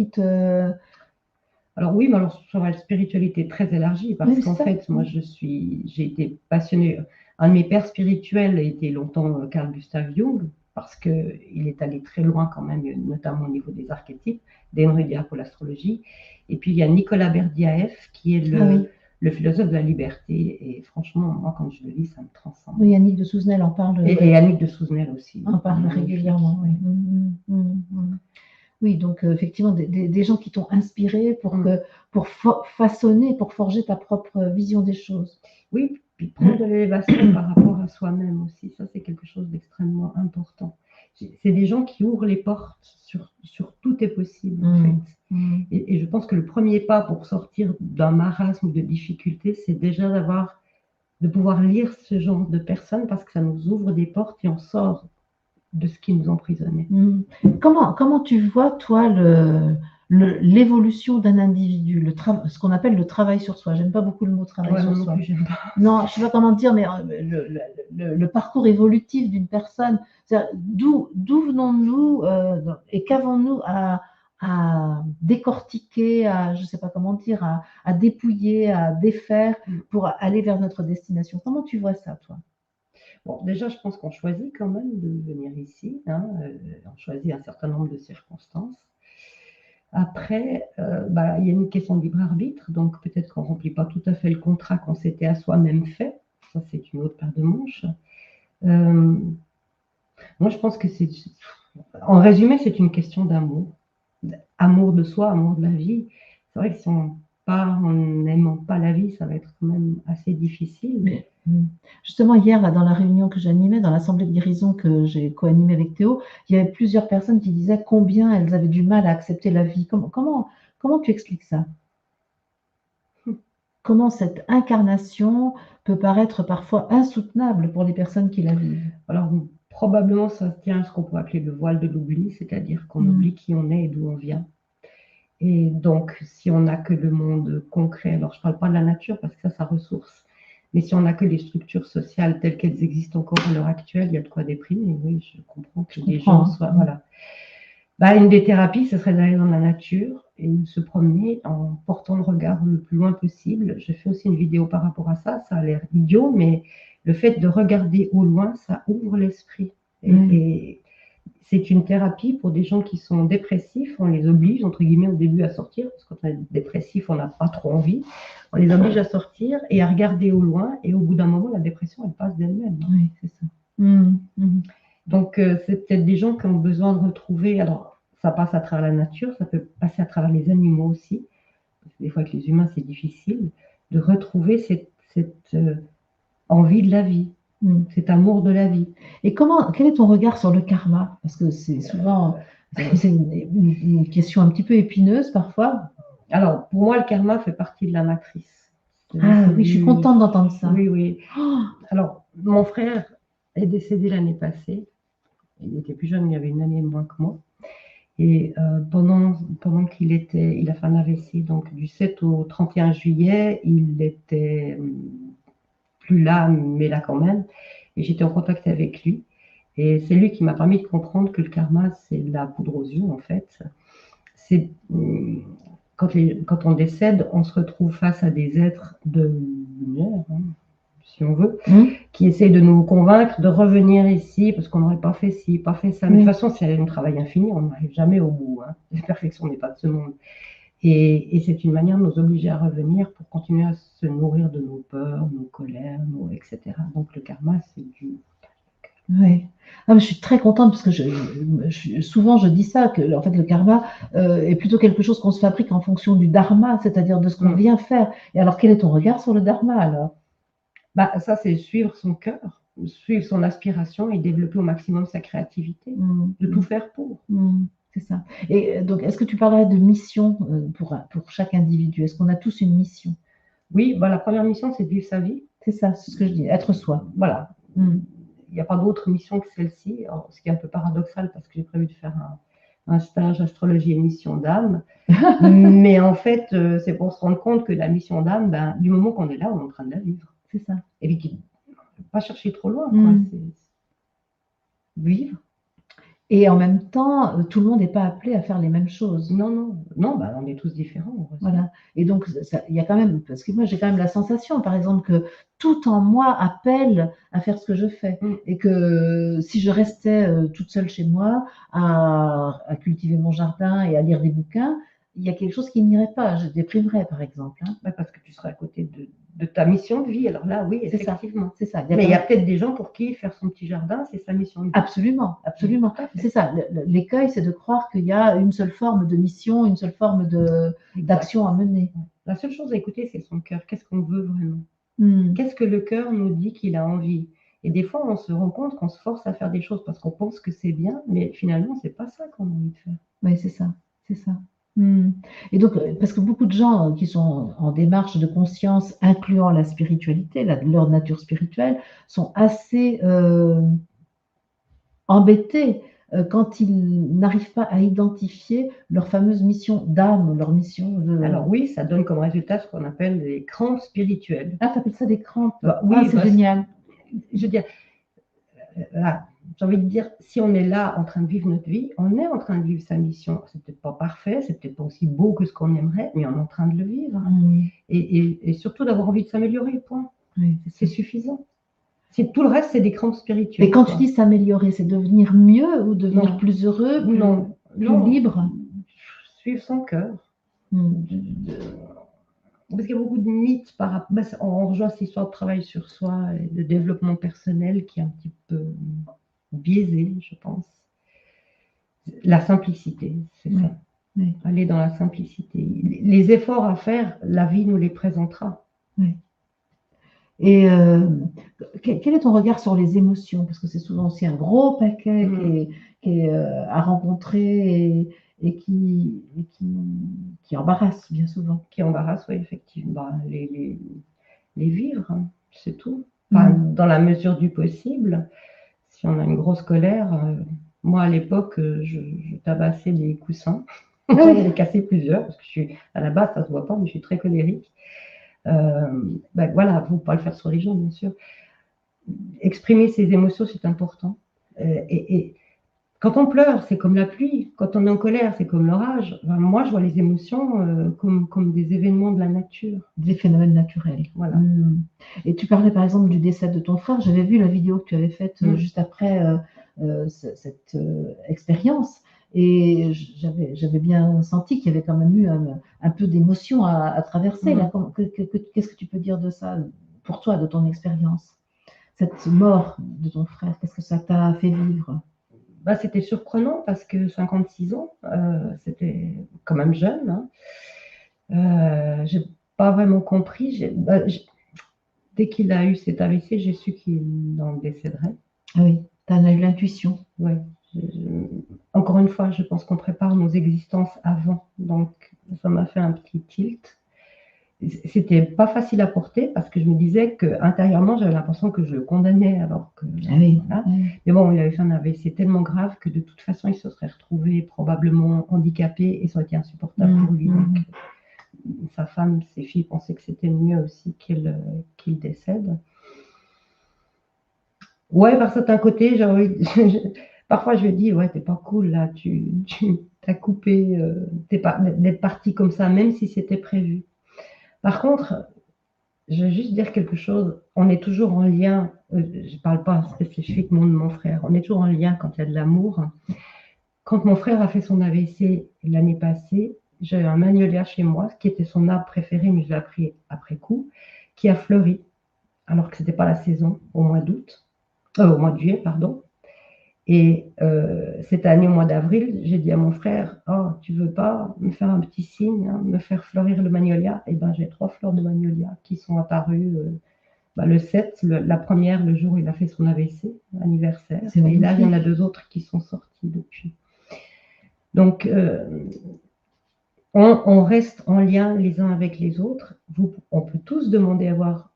Alors oui, mais sur la spiritualité très élargie, parce qu'en fait, moi, j'ai été passionnée. Un de mes pères spirituels a été longtemps Carl Gustav Jung, parce qu'il est allé très loin quand même, notamment au niveau des archétypes, d'Enridia pour l'astrologie. Et puis, il y a Nicolas Berdyaev, qui est le philosophe de la liberté. Et franchement, moi, quand je le lis, ça me transcende. Oui, Annick de Souzenel en parle. Et Annick de Souzenel aussi. En parle régulièrement, oui. Oui, donc effectivement, des gens qui t'ont inspiré pour façonner, pour forger ta propre vision des choses. Oui, puis prendre de l'élévation par rapport à soi-même aussi. Ça, c'est quelque chose d'extrêmement important. C'est des gens qui ouvrent les portes sur tout est possible, en fait. Et je pense que le premier pas pour sortir d'un marasme de difficultés, c'est déjà de pouvoir lire ce genre de personnes parce que ça nous ouvre des portes et on sort de ce qui nous emprisonnait. Comment tu vois, toi, l'évolution d'un individu, ce qu'on appelle le travail sur soi? J'aime pas beaucoup le mot travail sur soi. Non, je ne sais pas comment dire, mais le parcours évolutif d'une personne, d'où venons-nous et qu'avons-nous à décortiquer, je ne sais pas comment dire, à dépouiller, à défaire pour aller vers notre destination? Comment tu vois ça, toi? Bon, déjà, je pense qu'on choisit quand même de venir ici. On choisit un certain nombre de circonstances. Après, il y a une question de libre arbitre, donc peut-être qu'on ne remplit pas tout à fait le contrat qu'on s'était à soi-même fait. Ça, c'est une autre paire de manches. Moi, je pense que en résumé, c'est une question d'amour. Amour de soi, amour de la vie. C'est vrai que si on part en n'aimant pas la vie, ça va être quand même assez difficile. Mais justement, hier, là, dans la réunion que j'animais, dans l'assemblée de guérison que j'ai co-animée avec Théo, il y avait plusieurs personnes qui disaient combien elles avaient du mal à accepter la vie. Comment tu expliques ça? Comment cette incarnation peut paraître parfois insoutenable pour les personnes qui la vivent? Alors, probablement, ça tient à ce qu'on peut appeler le voile de l'oubli, c'est-à-dire qu'on oublie qui on est et d'où on vient. Et donc, si on n'a que le monde concret, alors je ne parle pas de la nature parce que ça ressource, mais si on n'a que les structures sociales telles qu'elles existent encore à l'heure actuelle, il y a de quoi déprimer. Oui, je comprends que les gens soient... Voilà. Une des thérapies, ce serait d'aller dans la nature et de se promener en portant le regard le plus loin possible. Je fais aussi une vidéo par rapport à ça, ça a l'air idiot, mais le fait de regarder au loin, ça ouvre l'esprit. Et c'est une thérapie pour des gens qui sont dépressifs. On les oblige, entre guillemets, au début à sortir, parce que quand on est dépressif, on n'a pas trop envie. On les oblige à sortir et à regarder au loin. Et au bout d'un moment, la dépression, elle passe d'elle-même. Oui, c'est ça. Donc, c'est peut-être des gens qui ont besoin de retrouver... Alors, ça passe à travers la nature, ça peut passer à travers les animaux aussi. Des fois, avec les humains, c'est difficile de retrouver cette envie de la vie, cet amour de la vie. Et quel est ton regard sur le karma? Parce que c'est souvent, c'est une question un petit peu épineuse parfois. Alors, pour moi, le karma fait partie de la matrice. Ah oui, je suis contente d'entendre ça. Oui, oui. Oh, Alors, mon frère est décédé l'année passée. Il était plus jeune, il avait une année de moins que moi. Et pendant qu'il il a fait un AVC, donc du 7 au 31 juillet, il était plus là, mais là quand même. Et j'étais en contact avec lui. Et c'est lui qui m'a permis de comprendre que le karma, c'est la poudre aux yeux, en fait. C'est quand on décède, on se retrouve face à des êtres de lumière, hein, si on veut, qui essayent de nous convaincre de revenir ici parce qu'on n'aurait pas fait ci, pas fait ça. Mais de toute façon, c'est un travail infini, on n'arrive jamais au bout. Hein. La perfection n'est pas de ce monde. Et c'est une manière de nous obliger à revenir pour continuer à se nourrir de nos peurs, nos colères, etc. Donc le karma, c'est du... Oui. Ah, mais je suis très contente parce que souvent je dis ça, que en fait, le karma est plutôt quelque chose qu'on se fabrique en fonction du dharma, c'est-à-dire de ce qu'on vient faire. Et alors, quel est ton regard sur le dharma alors? Bah, ça, c'est suivre son cœur, suivre son aspiration et développer au maximum sa créativité, de tout faire pour. C'est ça. Et donc, est-ce que tu parlerais de mission pour chaque individu? Est-ce qu'on a tous une mission? Oui, bah, la première mission, c'est de vivre sa vie. C'est ça, c'est ce que je dis, être soi. Voilà. Il n'y a pas d'autre mission que celle-ci, ce qui est un peu paradoxal parce que j'ai prévu de faire un stage astrologie et mission d'âme. Mais en fait, c'est pour se rendre compte que la mission d'âme, ben, du moment qu'on est là, on est en train de la vivre. C'est ça. Et puis, pas chercher trop loin, quoi. C'est vivre. Et en même temps, tout le monde n'est pas appelé à faire les mêmes choses. Non, bah, on est tous différents. Voilà. Et donc, il y a quand même, parce que moi, j'ai quand même la sensation, par exemple, que tout en moi appelle à faire ce que je fais. Et que si je restais toute seule chez moi à cultiver mon jardin et à lire des bouquins, il y a quelque chose qui n'irait pas. Je déprimerais, par exemple. Hein. Bah, parce que tu serais à côté de ta mission de vie. Alors là, oui, effectivement. C'est ça. Mais il y a peut-être des gens pour qui faire son petit jardin, c'est sa mission de vie. Absolument, absolument. C'est ça. L'écueil, c'est de croire qu'il y a une seule forme de mission, une seule forme d'action à mener. La seule chose à écouter, c'est son cœur. Qu'est-ce qu'on veut vraiment? Qu'est-ce que le cœur nous dit qu'il a envie? Et des fois, on se rend compte qu'on se force à faire des choses parce qu'on pense que c'est bien, mais finalement, c'est pas ça qu'on a envie de faire. Oui, c'est ça. C'est ça. Et donc, parce que beaucoup de gens qui sont en démarche de conscience, incluant la spiritualité, leur nature spirituelle, sont assez embêtés quand ils n'arrivent pas à identifier leur fameuse mission d'âme, leur mission de... Alors oui, ça donne comme résultat ce qu'on appelle des crampes spirituelles. Ah, tu appelles ça des crampes? Bah, oui, c'est génial. Je veux dire, j'ai envie de dire, si on est là en train de vivre notre vie, on est en train de vivre sa mission. C'est peut-être pas parfait, c'est peut-être pas aussi beau que ce qu'on aimerait, mais on est en train de le vivre. Et surtout d'avoir envie de s'améliorer, point. Oui, c'est suffisant. Tout le reste, c'est des crampes spirituelles. Et quand tu dis s'améliorer, c'est devenir mieux ou devenir plus heureux, plus libre? Suivre son cœur. Parce qu'il y a beaucoup de mythes par rapport. On rejoint cette histoire de travail sur soi et de développement personnel qui est un petit peu biaisé, je pense. La simplicité, c'est ça. Oui. Aller dans la simplicité. Les efforts à faire, la vie nous les présentera. Oui. Et quel est ton regard sur les émotions? Parce que c'est souvent aussi un gros paquet qui est à rencontrer et qui embarrasse bien souvent. Qui embarrasse, oui, effectivement. Les vivre, hein, c'est tout. Enfin, dans la mesure du possible. Si on a une grosse colère, moi à l'époque, je tabassais des coussins. J'en ai cassé plusieurs, parce que à la base, ça ne se voit pas, mais je suis très colérique. Voilà, il ne faut pas le faire sur les gens, bien sûr. Exprimer ses émotions, c'est important. Et quand on pleure, c'est comme la pluie. Quand on est en colère, c'est comme l'orage. Enfin, moi, je vois les émotions comme des événements de la nature. Des phénomènes naturels. Voilà. Et tu parlais par exemple du décès de ton frère. J'avais vu la vidéo que tu avais faite juste après cette expérience. Et j'avais bien senti qu'il y avait quand même eu un peu d'émotion à traverser. Qu'est-ce que tu peux dire de ça, pour toi, de ton expérience? Cette mort de ton frère, qu'est-ce que ça t'a fait vivre? C'était surprenant parce que 56 ans, c'était quand même jeune. Hein. J'ai pas vraiment compris. dès qu'il a eu cet AVC, j'ai su qu'il en décéderait. Ah oui, tu en as eu l'intuition. Ouais. Encore une fois, je pense qu'on prépare nos existences avant, donc ça m'a fait un petit tilt. C'était pas facile à porter parce que je me disais qu'intérieurement, j'avais l'impression que je le condamnais alors que. Ah oui. Voilà. Mais bon, il avait fait un AVC tellement grave que de toute façon, il se serait retrouvé probablement handicapé et ça aurait été insupportable pour lui. Donc, sa femme, ses filles pensaient que c'était mieux aussi qu'il décède. Ouais, par certains côtés, parfois je me dis, ouais, t'es pas cool là, tu t'as coupé, d'être parti comme ça, même si c'était prévu. Par contre, je veux juste dire quelque chose, on est toujours en lien, je ne parle pas spécifiquement de mon frère, on est toujours en lien quand il y a de l'amour. Quand mon frère a fait son AVC l'année passée, j'ai un magnolia chez moi, qui était son arbre préféré, mais je l'ai appris après coup, qui a fleuri, alors que ce n'était pas la saison, au mois de juillet, pardon. Et cette année, au mois d'avril, j'ai dit à mon frère, oh, tu veux pas me faire un petit signe, hein, me faire fleurir le magnolia? Et ben, j'ai 3 fleurs de magnolia qui sont apparues le 7, la première, le jour où il a fait son AVC, anniversaire. Et là, il y en a 2 autres qui sont sortis depuis. Donc, on reste en lien les uns avec les autres. On peut tous demander à avoir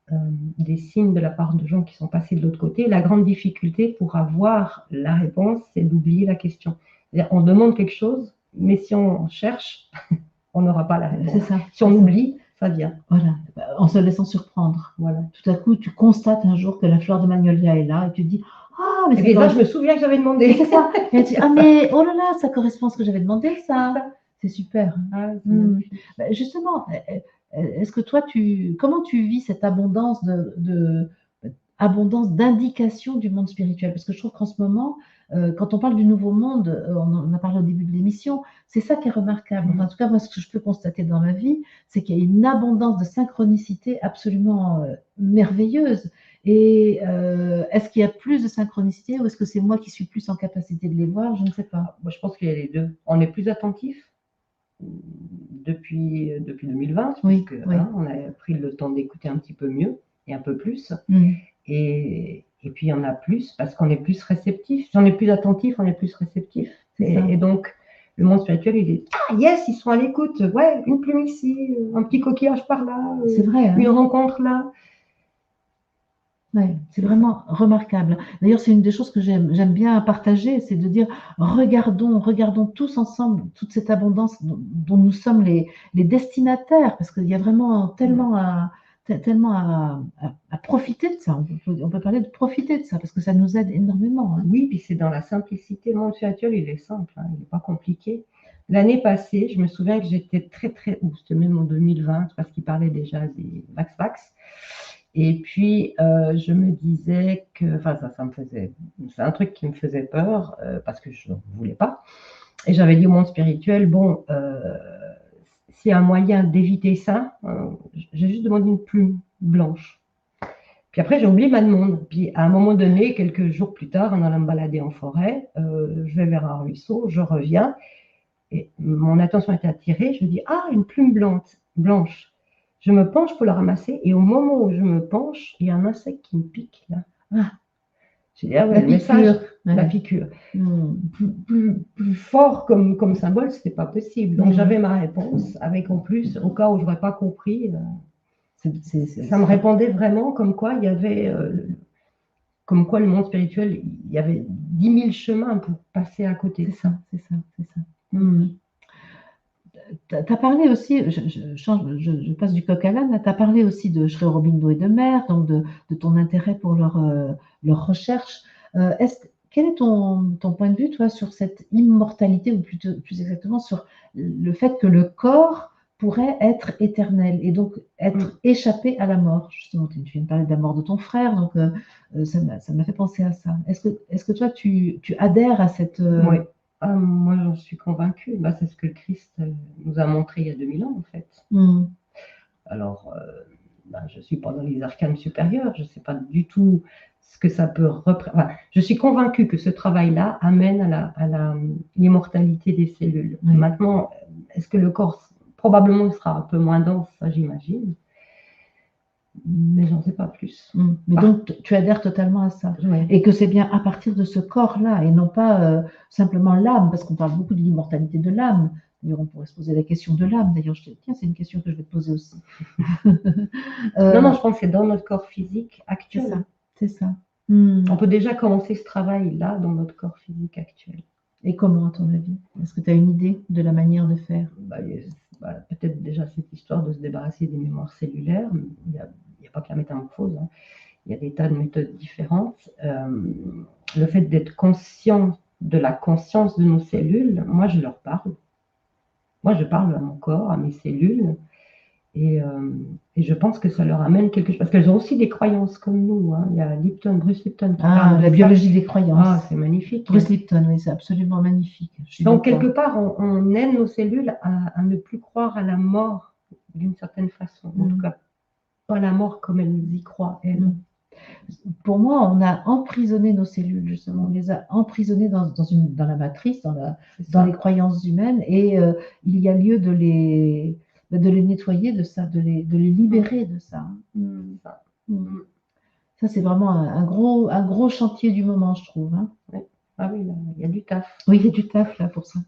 des signes de la part de gens qui sont passés de l'autre côté. La grande difficulté pour avoir la réponse, c'est d'oublier la question. C'est-à-dire, on demande quelque chose, mais si on cherche, on n'aura pas la réponse. C'est ça. Si on oublie, ça vient. Voilà, en se laissant surprendre. Voilà. Tout à coup, tu constates un jour que la fleur de magnolia est là et tu te dis, ah, mais c'est ça, je me souviens que j'avais demandé. C'est ça. Et tu dis, ah, mais oh là là, ça correspond à ce que j'avais demandé, ça. C'est super. Ah, justement, est-ce que toi, comment tu vis cette abondance abondance d'indications du monde spirituel? Parce que je trouve qu'en ce moment, quand on parle du nouveau monde, on en a parlé au début de l'émission, c'est ça qui est remarquable. En tout cas, moi, ce que je peux constater dans ma vie, c'est qu'il y a une abondance de synchronicité absolument merveilleuse. Et est-ce qu'il y a plus de synchronicité ou est-ce que c'est moi qui suis plus en capacité de les voir? Je ne sais pas. Moi, je pense qu'il y a les deux. On est plus attentif depuis 2020, oui, parce que, oui. On a pris le temps d'écouter un petit peu mieux et un peu plus. Et puis, il y en a plus parce qu'on est plus réceptif. Si on est plus attentif, on est plus réceptif. Et donc, le monde spirituel, il est « Ah, yes, ils sont à l'écoute. Ouais, une plume ici, un petit coquillage par là, c'est vrai, une rencontre là. » Oui, c'est vraiment remarquable. D'ailleurs, c'est une des choses que j'aime bien partager, c'est de dire regardons tous ensemble toute cette abondance dont nous sommes les destinataires, parce qu'il y a vraiment tellement à profiter de ça. On peut parler de profiter de ça, parce que ça nous aide énormément. Hein. Oui, puis c'est dans la simplicité. Le monde spirituel, il est simple, hein, il n'est pas compliqué. L'année passée, je me souviens que j'étais c'était même en 2020, parce qu'il parlait déjà des vax. Et puis, je me disais que, c'est un truc qui me faisait peur parce que je ne voulais pas. Et j'avais dit au monde spirituel, bon, s'il y a un moyen d'éviter ça, j'ai juste demandé une plume blanche. Puis après, j'ai oublié ma demande. Puis à un moment donné, quelques jours plus tard, en allant me balader en forêt, je vais vers un ruisseau, je reviens, et mon attention était attirée. Je me dis, ah, une plume blanche. Je me penche pour la ramasser et au moment où je me penche, il y a un insecte qui me pique là. Ah. J'ai dit, ah ouais, la piqûre. Plus fort comme symbole, c'était pas possible. Donc j'avais ma réponse avec en plus, au cas où je n'aurais pas compris, ça me répondait vraiment comme quoi il y avait, comme quoi le monde spirituel, il y avait 10 000 chemins pour passer à côté. C'est ça. Tu as parlé aussi, je passe du coq à l'âne, tu as parlé aussi de Sri Aurobindo et de Mère, donc de ton intérêt pour leur recherche. Quel est ton point de vue, toi, sur cette immortalité, ou plus exactement sur le fait que le corps pourrait être éternel et donc être échappé à la mort? Justement, tu viens de parler de la mort de ton frère, donc ça m'a fait penser à ça. Est-ce que toi, tu adhères à cette... Oui. Moi, j'en suis convaincue. C'est ce que le Christ nous a montré il y a 2000 ans, en fait. Alors, je ne suis pas dans les arcanes supérieures. Je ne sais pas du tout ce que ça peut représenter. Je suis convaincue que ce travail-là amène à l'immortalité des cellules. Maintenant, est-ce que le corps, probablement, sera un peu moins dense, ça, j'imagine. Mais j'en sais pas plus. Mais donc, tu adhères totalement à ça. Ouais. Et que c'est bien à partir de ce corps-là et non pas simplement l'âme, parce qu'on parle beaucoup de l'immortalité de l'âme. D'ailleurs, on pourrait se poser la question de l'âme. D'ailleurs, je te dis, tiens, c'est une question que je vais te poser aussi. Non, je pense que c'est dans notre corps physique C'est actuel. ça, c'est ça. On peut déjà commencer ce travail-là dans notre corps physique actuel. Et comment, à ton avis? Est-ce que tu as une idée de la manière de faire? Peut-être déjà cette histoire de se débarrasser des mémoires cellulaires. Il n'y a pas que la métamorphose, hein. Il y a des tas de méthodes différentes. Le fait d'être conscient de la conscience de nos cellules, moi je leur parle. Moi je parle à mon corps, à mes cellules. Et je pense que ça leur amène quelque chose. Parce qu'elles ont aussi des croyances comme nous, hein. Il y a Bruce Lipton qui parle de la ça. biologie des croyances. Ah, c'est magnifique. Bruce Lipton, oui, c'est absolument magnifique. Donc, quelque part, on aide nos cellules à ne plus croire à la mort d'une certaine façon. En tout cas, pas la mort comme elles y croient, elles. Pour moi, on a emprisonné nos cellules, justement. On les a emprisonnées dans la matrice, dans les croyances humaines. Et il y a lieu de les nettoyer de ça, de les libérer de ça. Ça, c'est vraiment un gros chantier du moment, je trouve. Hein. Oui. Ah oui, il y a du taf. Oui, il y a du taf là pour ça.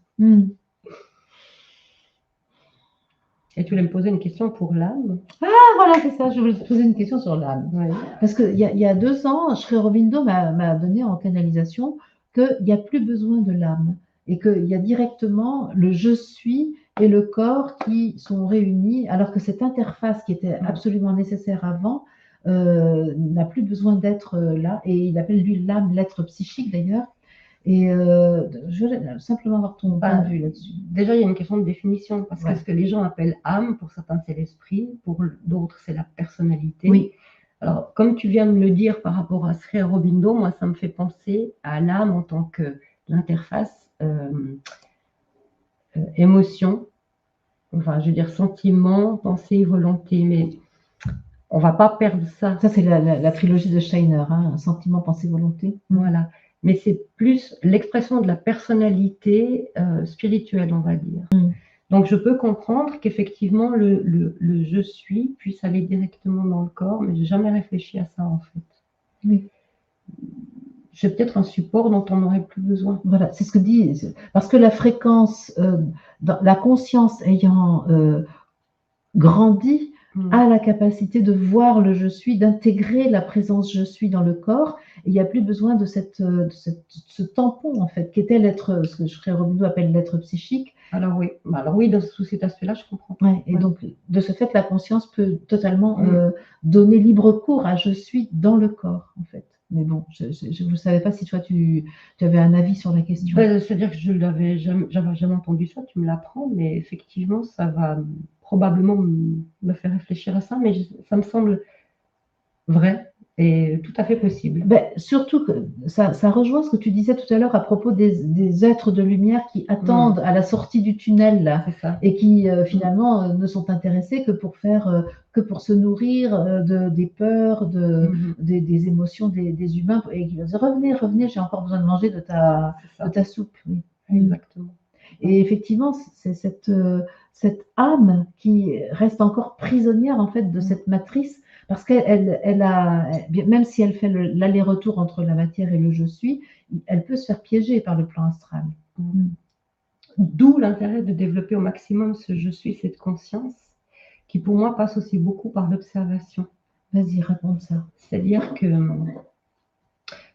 Et tu voulais me poser une question pour l'âme? Ah, voilà, c'est ça. Je voulais te poser une question sur l'âme. Oui. Parce qu'il y a 2 ans, Sri Aurobindo m'a donné en canalisation qu'il n'y a plus besoin de l'âme et qu'il y a directement le je suis et le corps qui sont réunis, alors que cette interface qui était absolument nécessaire avant n'a plus besoin d'être là. Et il appelle lui l'âme, l'être psychique d'ailleurs. Et je voulais simplement avoir ton point de vue là-dessus. Déjà, il y a une question de définition, parce que ce que les gens appellent âme, pour certains, c'est l'esprit, pour d'autres, c'est la personnalité. Oui. Alors, comme tu viens de me le dire par rapport à Sri Aurobindo, moi, ça me fait penser à l'âme en tant que l'interface émotion, enfin, je veux dire sentiment, pensée, volonté, mais on ne va pas perdre ça. Ça, c'est la trilogie de Steiner, hein, sentiment, pensée, volonté. Voilà. Mais c'est plus l'expression de la personnalité spirituelle, on va dire. Donc, je peux comprendre qu'effectivement, le je suis puisse aller directement dans le corps, mais je n'ai jamais réfléchi à ça, en fait. Oui. C'est peut-être un support dont on n'aurait plus besoin. Voilà, c'est ce que dit, parce que la fréquence, la conscience ayant grandi, a la capacité de voir le je suis, d'intégrer la présence je suis dans le corps. Et il n'y a plus besoin de ce tampon, en fait, qui était l'être, ce que Sri Aurobindo appelle l'être psychique. Alors oui, sous cet aspect-là, je comprends. Ouais, et donc, de ce fait, la conscience peut totalement donner libre cours à je suis dans le corps, en fait. Mais bon, je ne savais pas si toi, tu avais un avis sur la question. C'est-à-dire que je n'avais jamais entendu ça, tu me l'apprends, mais effectivement, ça va probablement me faire réfléchir à ça, mais ça me semble vrai et tout à fait possible. Surtout que ça rejoint ce que tu disais tout à l'heure à propos des êtres de lumière qui attendent à la sortie du tunnel là, et qui finalement ne sont intéressés que pour se nourrir des peurs, des émotions des humains, et qui disent revenez, j'ai encore besoin de manger de ta soupe. Oui. Exactement. Et effectivement, c'est cette âme qui reste encore prisonnière en fait de cette matrice. Parce qu'elle même si elle fait l'aller-retour entre la matière et le je suis, elle peut se faire piéger par le plan astral. D'où l'intérêt de développer au maximum ce je suis, cette conscience, qui pour moi passe aussi beaucoup par l'observation. Vas-y, raconte ça. C'est-à-dire que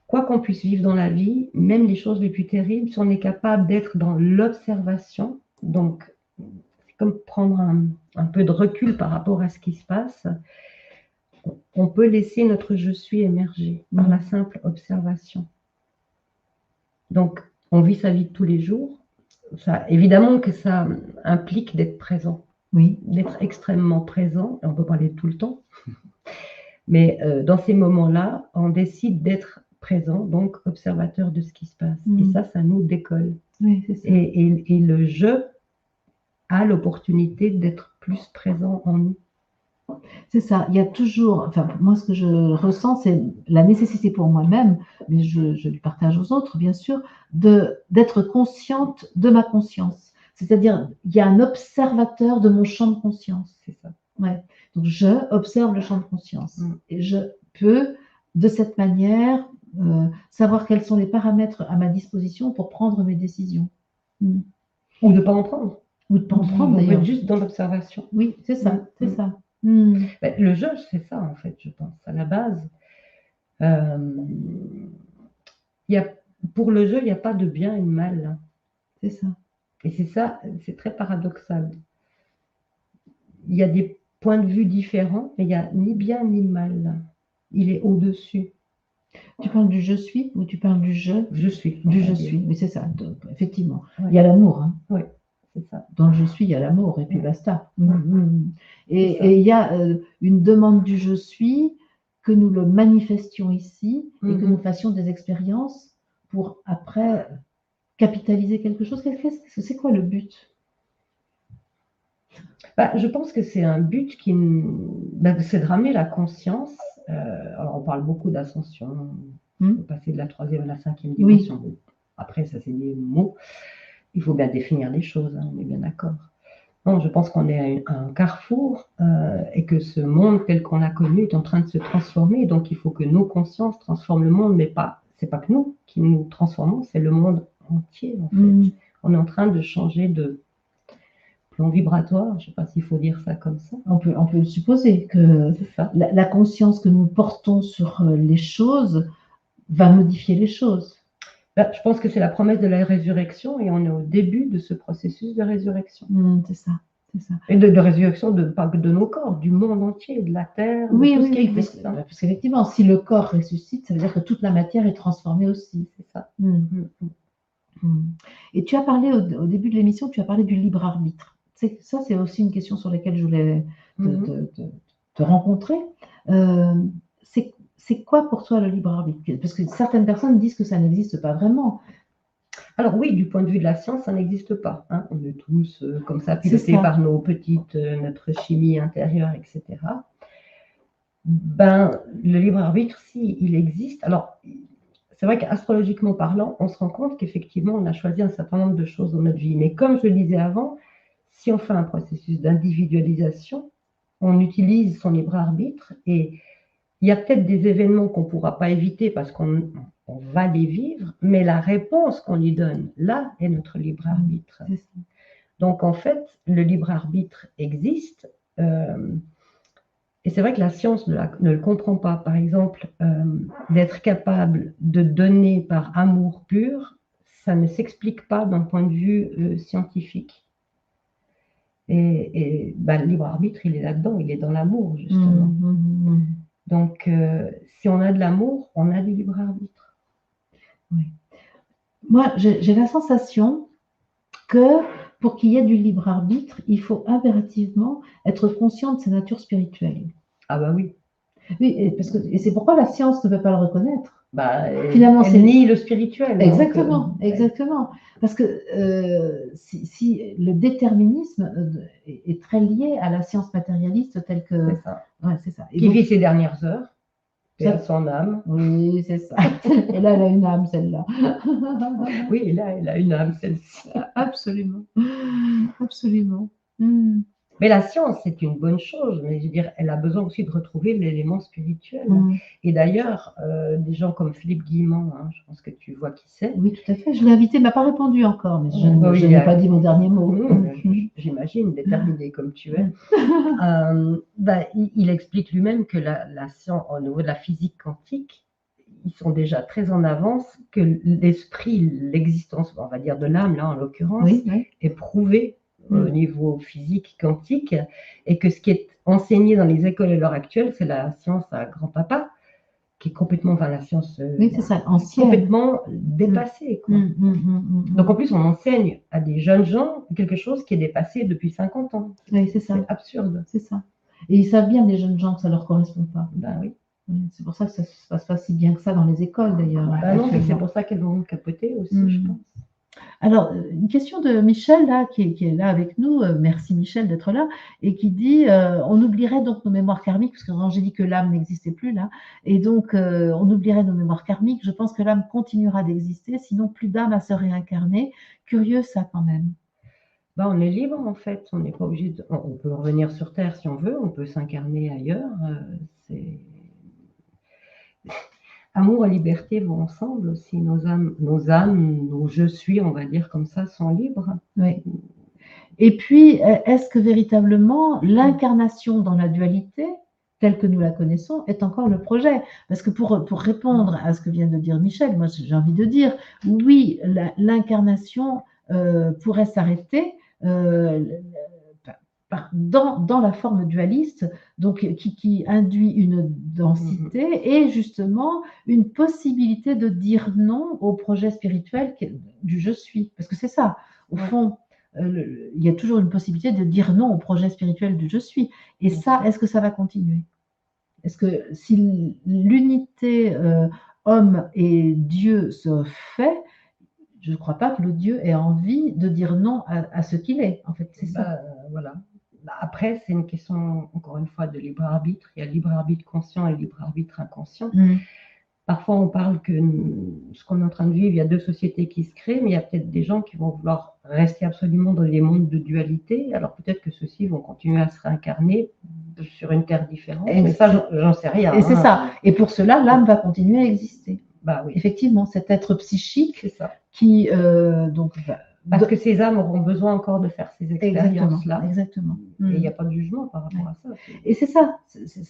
quoi qu'on puisse vivre dans la vie, même les choses les plus terribles, si on est capable d'être dans l'observation, donc c'est comme prendre un peu de recul par rapport à ce qui se passe, on peut laisser notre je suis émerger par la simple observation. Donc, on vit sa vie de tous les jours. Évidemment que ça implique d'être présent, d'être extrêmement présent, et on peut parler tout le temps. Mais dans ces moments-là, on décide d'être présent, donc observateur de ce qui se passe. Et ça nous décolle. Oui, c'est ça. Et le je a l'opportunité d'être plus présent en nous. C'est ça, il y a toujours, enfin moi ce que je ressens, c'est la nécessité pour moi-même, mais je le partage aux autres bien sûr, d'être consciente de ma conscience. C'est-à-dire, il y a un observateur de mon champ de conscience. C'est ça. Ouais. Donc, je observe le champ de conscience Mm. et je peux, de cette manière, savoir quels sont les paramètres à ma disposition pour prendre mes décisions. Mm. Ou de ne pas en prendre. Ou de ne pas en prendre On peut d'ailleurs. être juste dans l'observation. Oui, c'est ça, Mm. c'est Mm. ça. Mm. Ben, le jeu, c'est ça, en fait, je pense, à la base. Euh, il y a, pour le jeu, il n'y a pas de bien et de mal. C'est ça. Et c'est ça, c'est très paradoxal. Il y a des points de vue différents, mais il n'y a ni bien ni mal. Il est au-dessus. Tu parles du je suis ou tu parles du je? Je suis. Du je suis, oui, c'est ça. Donc, effectivement. Ouais. Il y a l'amour. Hein. Oui, c'est ça. Dans le je suis, il y a l'amour et puis Ouais. basta. Ouais. Et il y a une demande du je suis, que nous le manifestions ici et que nous fassions des expériences pour après capitaliser quelque chose. C'est quoi le but? Bah, je pense que c'est un but c'est de ramener la conscience. Alors on parle beaucoup d'ascension, de passer de la 3e à la 5e dimension. Oui. Après, ça c'est des mots. Il faut bien définir les choses, hein, on est bien d'accord. Non, je pense qu'on est à un carrefour et que ce monde tel qu'on l'a connu est en train de se transformer. Donc il faut que nos consciences transforment le monde, mais c'est pas que nous qui nous transformons, c'est le monde entier en fait. On est en train de changer de plan vibratoire, je ne sais pas s'il faut dire ça comme ça. On peut le supposer que la conscience que nous portons sur les choses va modifier les choses. Ben, je pense que c'est la promesse de la résurrection et on est au début de ce processus de résurrection. C'est ça. Et de résurrection pas que de nos corps, du monde entier, de la terre, de tout ce qui existe. Parce qu'effectivement, si le corps ressuscite, ça veut dire que toute la matière est transformée aussi. C'est ça. Et tu as parlé au début de l'émission, tu as parlé du libre arbitre. Ça, c'est aussi une question sur laquelle je voulais te rencontrer. C'est quoi pour toi le libre arbitre? Parce que certaines personnes disent que ça n'existe pas vraiment. Alors oui, du point de vue de la science, ça n'existe pas. Hein. On est tous comme ça, pilotés par notre chimie intérieure, etc. Ben, le libre arbitre, si, il existe. Alors, c'est vrai qu'astrologiquement parlant, on se rend compte qu'effectivement, on a choisi un certain nombre de choses dans notre vie. Mais comme je le disais avant, si on fait un processus d'individualisation, on utilise son libre arbitre et il y a peut-être des événements qu'on ne pourra pas éviter parce qu'on va les vivre, mais la réponse qu'on lui donne, là, est notre libre arbitre. Donc, en fait, le libre arbitre existe. Et c'est vrai que la science ne le comprend pas. Par exemple, d'être capable de donner par amour pur, ça ne s'explique pas d'un point de vue scientifique. Et le libre arbitre, il est là-dedans, il est dans l'amour, justement. Donc, si on a de l'amour, on a du libre arbitre. Oui. Moi, j'ai la sensation que pour qu'il y ait du libre arbitre, il faut impérativement être conscient de sa nature spirituelle. Ah bah oui. Oui, et c'est pourquoi la science ne peut pas le reconnaître. Finalement, elle nie le spirituel. Exactement, donc, exactement. Parce que si le déterminisme est très lié à la science matérialiste telle que... C'est ça. Ouais, c'est ça. Qui vit ses dernières heures, et à son âme. Oui, c'est ça. Et là, elle a une âme, celle-là. Oui, et là, elle a une âme, celle-ci. Absolument. Absolument. Mais la science, c'est une bonne chose, mais je veux dire, elle a besoin aussi de retrouver l'élément spirituel. Et d'ailleurs, des gens comme Philippe Guillemont, hein, je pense que tu vois qui c'est. Oui, tout à fait. Je l'ai invité, il ne m'a pas répondu encore, mais je n'ai pas dit mon dernier mot. J'imagine, déterminé comme tu es. Il explique lui-même que la science, au niveau de la physique quantique, ils sont déjà très en avance, que l'esprit, l'existence, on va dire de l'âme, là en l'occurrence, est prouvé au niveau physique quantique, et que ce qui est enseigné dans les écoles à l'heure actuelle, c'est la science à grand-papa, qui est complètement, la science c'est ça, ancienne, complètement dépassée. Quoi. Donc en plus, on enseigne à des jeunes gens quelque chose qui est dépassé depuis 50 ans. Oui, c'est ça. C'est absurde. C'est ça. Et ils savent bien, les jeunes gens, que ça ne leur correspond pas. Ben oui. C'est pour ça que ça ne se passe pas si bien que ça dans les écoles, d'ailleurs. Non, c'est pour ça qu'elles vont capoter aussi, je pense. Alors, une question de Michel, là, qui est là avec nous. Merci Michel d'être là. Et qui dit, on oublierait donc nos mémoires karmiques, parce que j'ai dit que l'âme n'existait plus là. Et donc, on oublierait nos mémoires karmiques. Je pense que l'âme continuera d'exister, sinon plus d'âme à se réincarner. Curieux ça quand même. Bah, on est libre en fait, on n'est pas obligé on peut revenir sur Terre si on veut, on peut s'incarner ailleurs. C'est amour et liberté vont ensemble aussi. Nos je suis, on va dire comme ça, sont libres. Oui. Et puis, est-ce que véritablement l'incarnation dans la dualité, telle que nous la connaissons, est encore le projet? Parce que pour répondre à ce que vient de dire Michel, moi j'ai envie de dire, oui, l'incarnation pourrait s'arrêter dans la forme dualiste, donc qui induit une densité et justement une possibilité de dire non au projet spirituel du je suis. Parce que c'est ça, au fond. Il y a toujours une possibilité de dire non au projet spirituel du je suis. Et ça, est-ce que ça va continuer? Est-ce que si l'unité homme et Dieu se fait, je ne crois pas que le Dieu ait envie de dire non à ce qu'il est. En fait, c'est ça. Voilà. Après, c'est une question, encore une fois, de libre arbitre. Il y a libre arbitre conscient et libre arbitre inconscient. Parfois, on parle que ce qu'on est en train de vivre, il y a deux sociétés qui se créent, mais il y a peut-être des gens qui vont vouloir rester absolument dans des mondes de dualité. Alors peut-être que ceux-ci vont continuer à se réincarner sur une terre différente. Mais ça, j'en sais rien. Et c'est ça. Et pour cela, l'âme va continuer à exister. Bah oui. Effectivement, cet être psychique ça. Qui parce que ces âmes auront besoin encore de faire ces expériences-là. Exactement. Et il n'y a pas de jugement par rapport à ça. Et c'est ça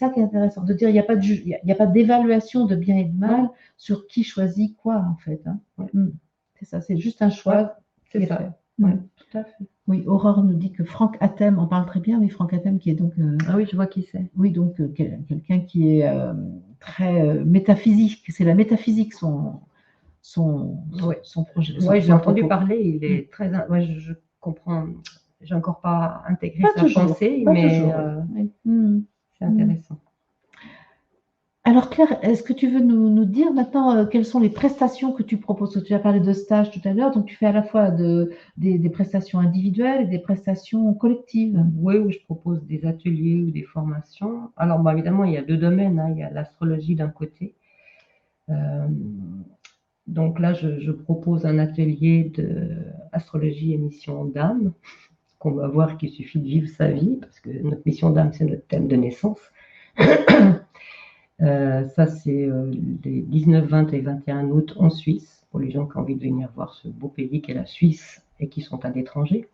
qui est intéressant, de dire il n'y a pas d'évaluation de bien et de mal sur qui choisit quoi, en fait. C'est ça, c'est juste un choix qui est fait. Tout à fait. Oui, Aurore nous dit que Franck Hatem en parle très bien. Oui, Franck Hatem qui est donc... ah oui, je vois qui c'est. Oui, donc quelqu'un qui est très métaphysique. C'est la métaphysique son projet. Oui, j'ai entendu parler, il est très... je comprends, j'ai encore pas intégré sa pensée, mais c'est intéressant. Alors Claire, est-ce que tu veux nous dire maintenant quelles sont les prestations que tu proposes? Tu as parlé de stage tout à l'heure, donc tu fais à la fois des prestations individuelles et des prestations collectives. Oui, où je propose des ateliers ou des formations. Alors évidemment, il y a deux domaines, il y a l'astrologie d'un côté. Donc là, je propose un atelier d'astrologie et mission d'âme, qu'on va voir qu'il suffit de vivre sa vie, parce que notre mission d'âme, c'est notre thème de naissance. Ça, c'est les 19, 20 et 21 août en Suisse, pour les gens qui ont envie de venir voir ce beau pays qu'est la Suisse et qui sont à l'étranger.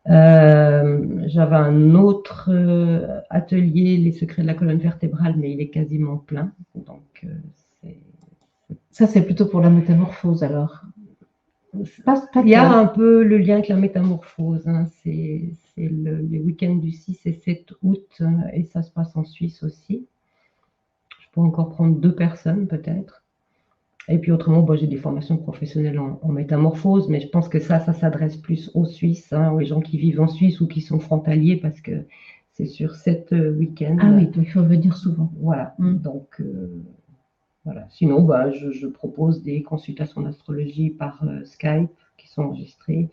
J'avais un autre atelier, les secrets de la colonne vertébrale, mais il est quasiment plein. Donc, ça, c'est plutôt pour la métamorphose, alors. Il y a un peu le lien avec la métamorphose. C'est les week-ends du 6 et 7 août, et ça se passe en Suisse aussi. Je peux encore prendre 2 personnes, peut-être. Et puis autrement, j'ai des formations professionnelles en métamorphose, mais je pense que ça s'adresse plus aux Suisses, aux gens qui vivent en Suisse ou qui sont frontaliers, parce que c'est sur 7 week-ends. Ah oui, donc il faut venir souvent. Voilà. Donc, voilà. Sinon, je propose des consultations d'astrologie par Skype qui sont enregistrées,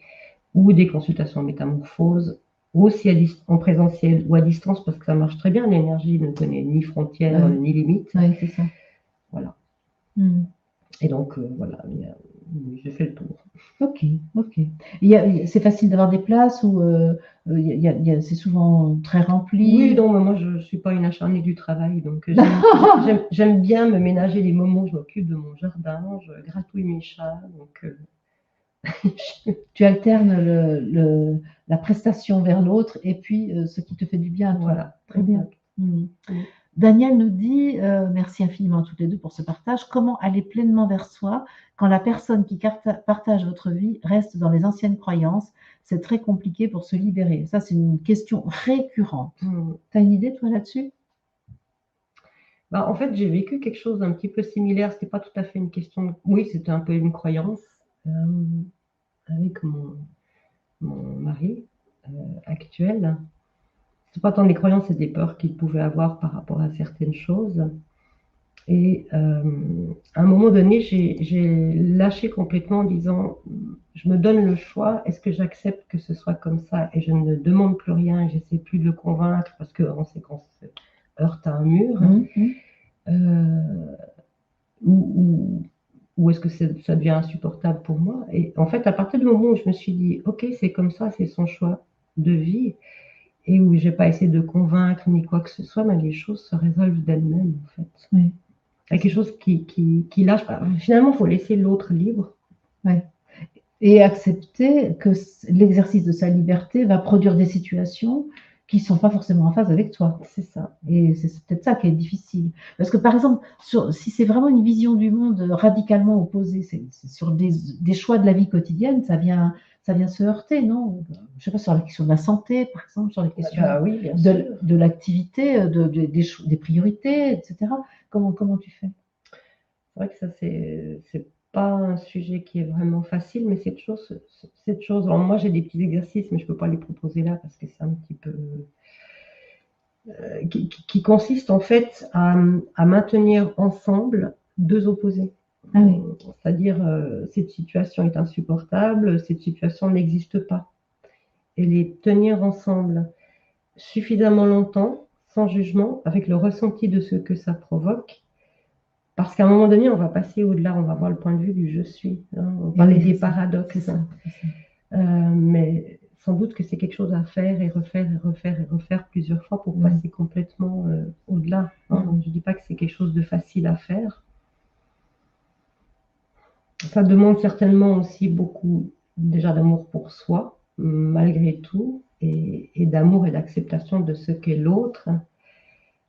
ou des consultations en métamorphose, ou aussi en présentiel ou à distance, parce que ça marche très bien. L'énergie ne connaît ni frontières ni limites. Oui, c'est ça. Voilà. Et donc, voilà, j'ai fait le tour. Ok. C'est facile d'avoir des places ou c'est souvent très rempli? Oui, non, mais moi, je ne suis pas une acharnée du travail, donc j'aime bien me ménager les moments où je m'occupe de mon jardin, je gratouille mes chats. Donc, tu alternes la prestation vers l'autre et puis ce qui te fait du bien à toi. Voilà, très bien. Daniel nous dit, merci infiniment toutes les deux pour ce partage, comment aller pleinement vers soi quand la personne qui partage votre vie reste dans les anciennes croyances? C'est très compliqué pour se libérer. Ça, c'est une question récurrente. Tu as une idée, toi, là-dessus? En fait, j'ai vécu quelque chose d'un petit peu similaire. Ce n'était pas tout à fait une question... Oui, c'était un peu une croyance avec mon mari actuel. C'est pas tant des croyances, c'est des peurs qu'il pouvait avoir par rapport à certaines choses. Et à un moment donné, j'ai lâché complètement en disant, je me donne le choix, est-ce que j'accepte que ce soit comme ça? Et je ne demande plus rien, je n'essaie plus de le convaincre, parce qu'on sait qu'on se heurte à un mur. Ou ou est-ce que ça devient insupportable pour moi? Et en fait, à partir du moment où je me suis dit, OK, c'est comme ça, c'est son choix de vie, et où je n'ai pas essayé de convaincre ni quoi que ce soit, mais les choses se résolvent d'elles-mêmes, en fait. Oui. Il y a quelque chose qui lâche. Finalement, il faut laisser l'autre libre. Ouais. Et accepter que l'exercice de sa liberté va produire des situations qui ne sont pas forcément en phase avec toi. C'est ça. Et c'est peut-être ça qui est difficile. Parce que, par exemple, si c'est vraiment une vision du monde radicalement opposée, c'est sur des choix de la vie quotidienne, ça vient se heurter, non? Je ne sais pas, sur la question de la santé, par exemple, sur les questions Oui, bien sûr. de l'activité, des priorités, etc. Comment tu fais? C'est vrai que ça, c'est pas un sujet qui est vraiment facile, mais cette chose. Alors moi, j'ai des petits exercices, mais je peux pas les proposer là parce que c'est un petit peu qui consiste en fait à maintenir ensemble deux opposés. Ah oui. C'est-à-dire, cette situation est insupportable, cette situation n'existe pas. Et les tenir ensemble suffisamment longtemps, sans jugement, avec le ressenti de ce que ça provoque. Parce qu'à un moment donné, on va passer au-delà, on va voir le point de vue du je suis. Hein, on parlait des paradoxes. C'est ça. Mais sans doute que c'est quelque chose à faire et refaire et refaire et refaire plusieurs fois pour passer complètement au-delà. Hein. Je ne dis pas que c'est quelque chose de facile à faire. Ça demande certainement aussi beaucoup déjà d'amour pour soi, malgré tout, et d'amour et d'acceptation de ce qu'est l'autre.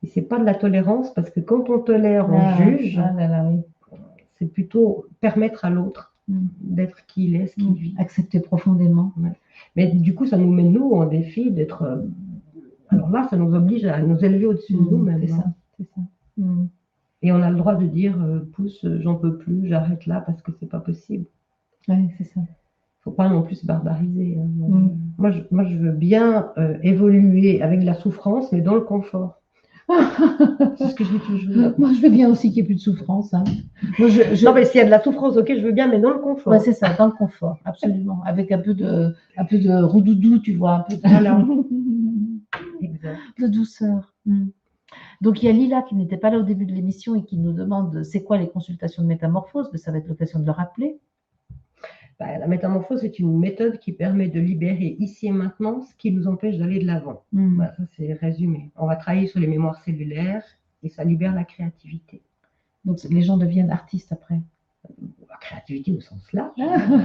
Et c'est pas de la tolérance, parce que quand on tolère, on juge. C'est plutôt permettre à l'autre d'être qui il est, ce qu'il vit. Accepter profondément. Ouais. Mais du coup, ça nous met, nous, en défi d'être... alors là, ça nous oblige à nous élever au-dessus de nous-mêmes. C'est ça, c'est ça. Et on a le droit de dire, pousse, j'en peux plus, j'arrête là parce que c'est pas possible. Oui, c'est ça. Faut pas non plus se barbariser. Hein. Moi, je veux bien évoluer avec de la souffrance, mais dans le confort. C'est ce que je dis toujours. Moi, je veux bien aussi qu'il n'y ait plus de souffrance. Hein. Moi, non, mais s'il y a de la souffrance, ok, je veux bien, mais dans le confort. Oui, c'est ça, dans le confort, absolument. Avec un peu de roudoudou, tu vois, un peu de douceur. Donc, il y a Lila qui n'était pas là au début de l'émission et qui nous demande c'est quoi les consultations de métamorphose, mais ça va être l'occasion de le rappeler. La métamorphose est une méthode qui permet de libérer ici et maintenant ce qui nous empêche d'aller de l'avant. Ça, c'est résumé. On va travailler sur les mémoires cellulaires et ça libère la créativité. Donc, les gens deviennent artistes après. La créativité au sens large,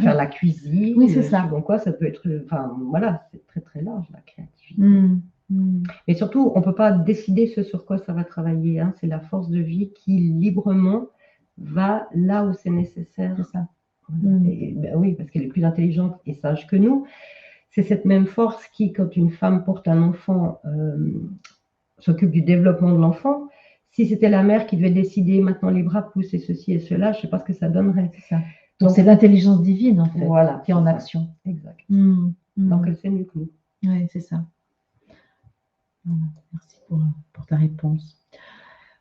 faire la cuisine, oui, c'est ça. Donc quoi, ça peut être, voilà, c'est très très large la créativité. Mais surtout, on ne peut pas décider ce sur quoi ça va travailler. Hein. C'est la force de vie qui librement va là où c'est nécessaire. C'est ça. Et, oui, parce qu'elle est plus intelligente et sage que nous. C'est cette même force qui, quand une femme porte un enfant, s'occupe du développement de l'enfant. Si c'était la mère qui devait décider maintenant les bras poussent et ceci et cela, je ne sais pas ce que ça donnerait. C'est ça. Donc c'est l'intelligence divine en fait qui est en action. Exact. Donc elle sait mieux que nous. Oui, c'est ça. Merci pour ta réponse.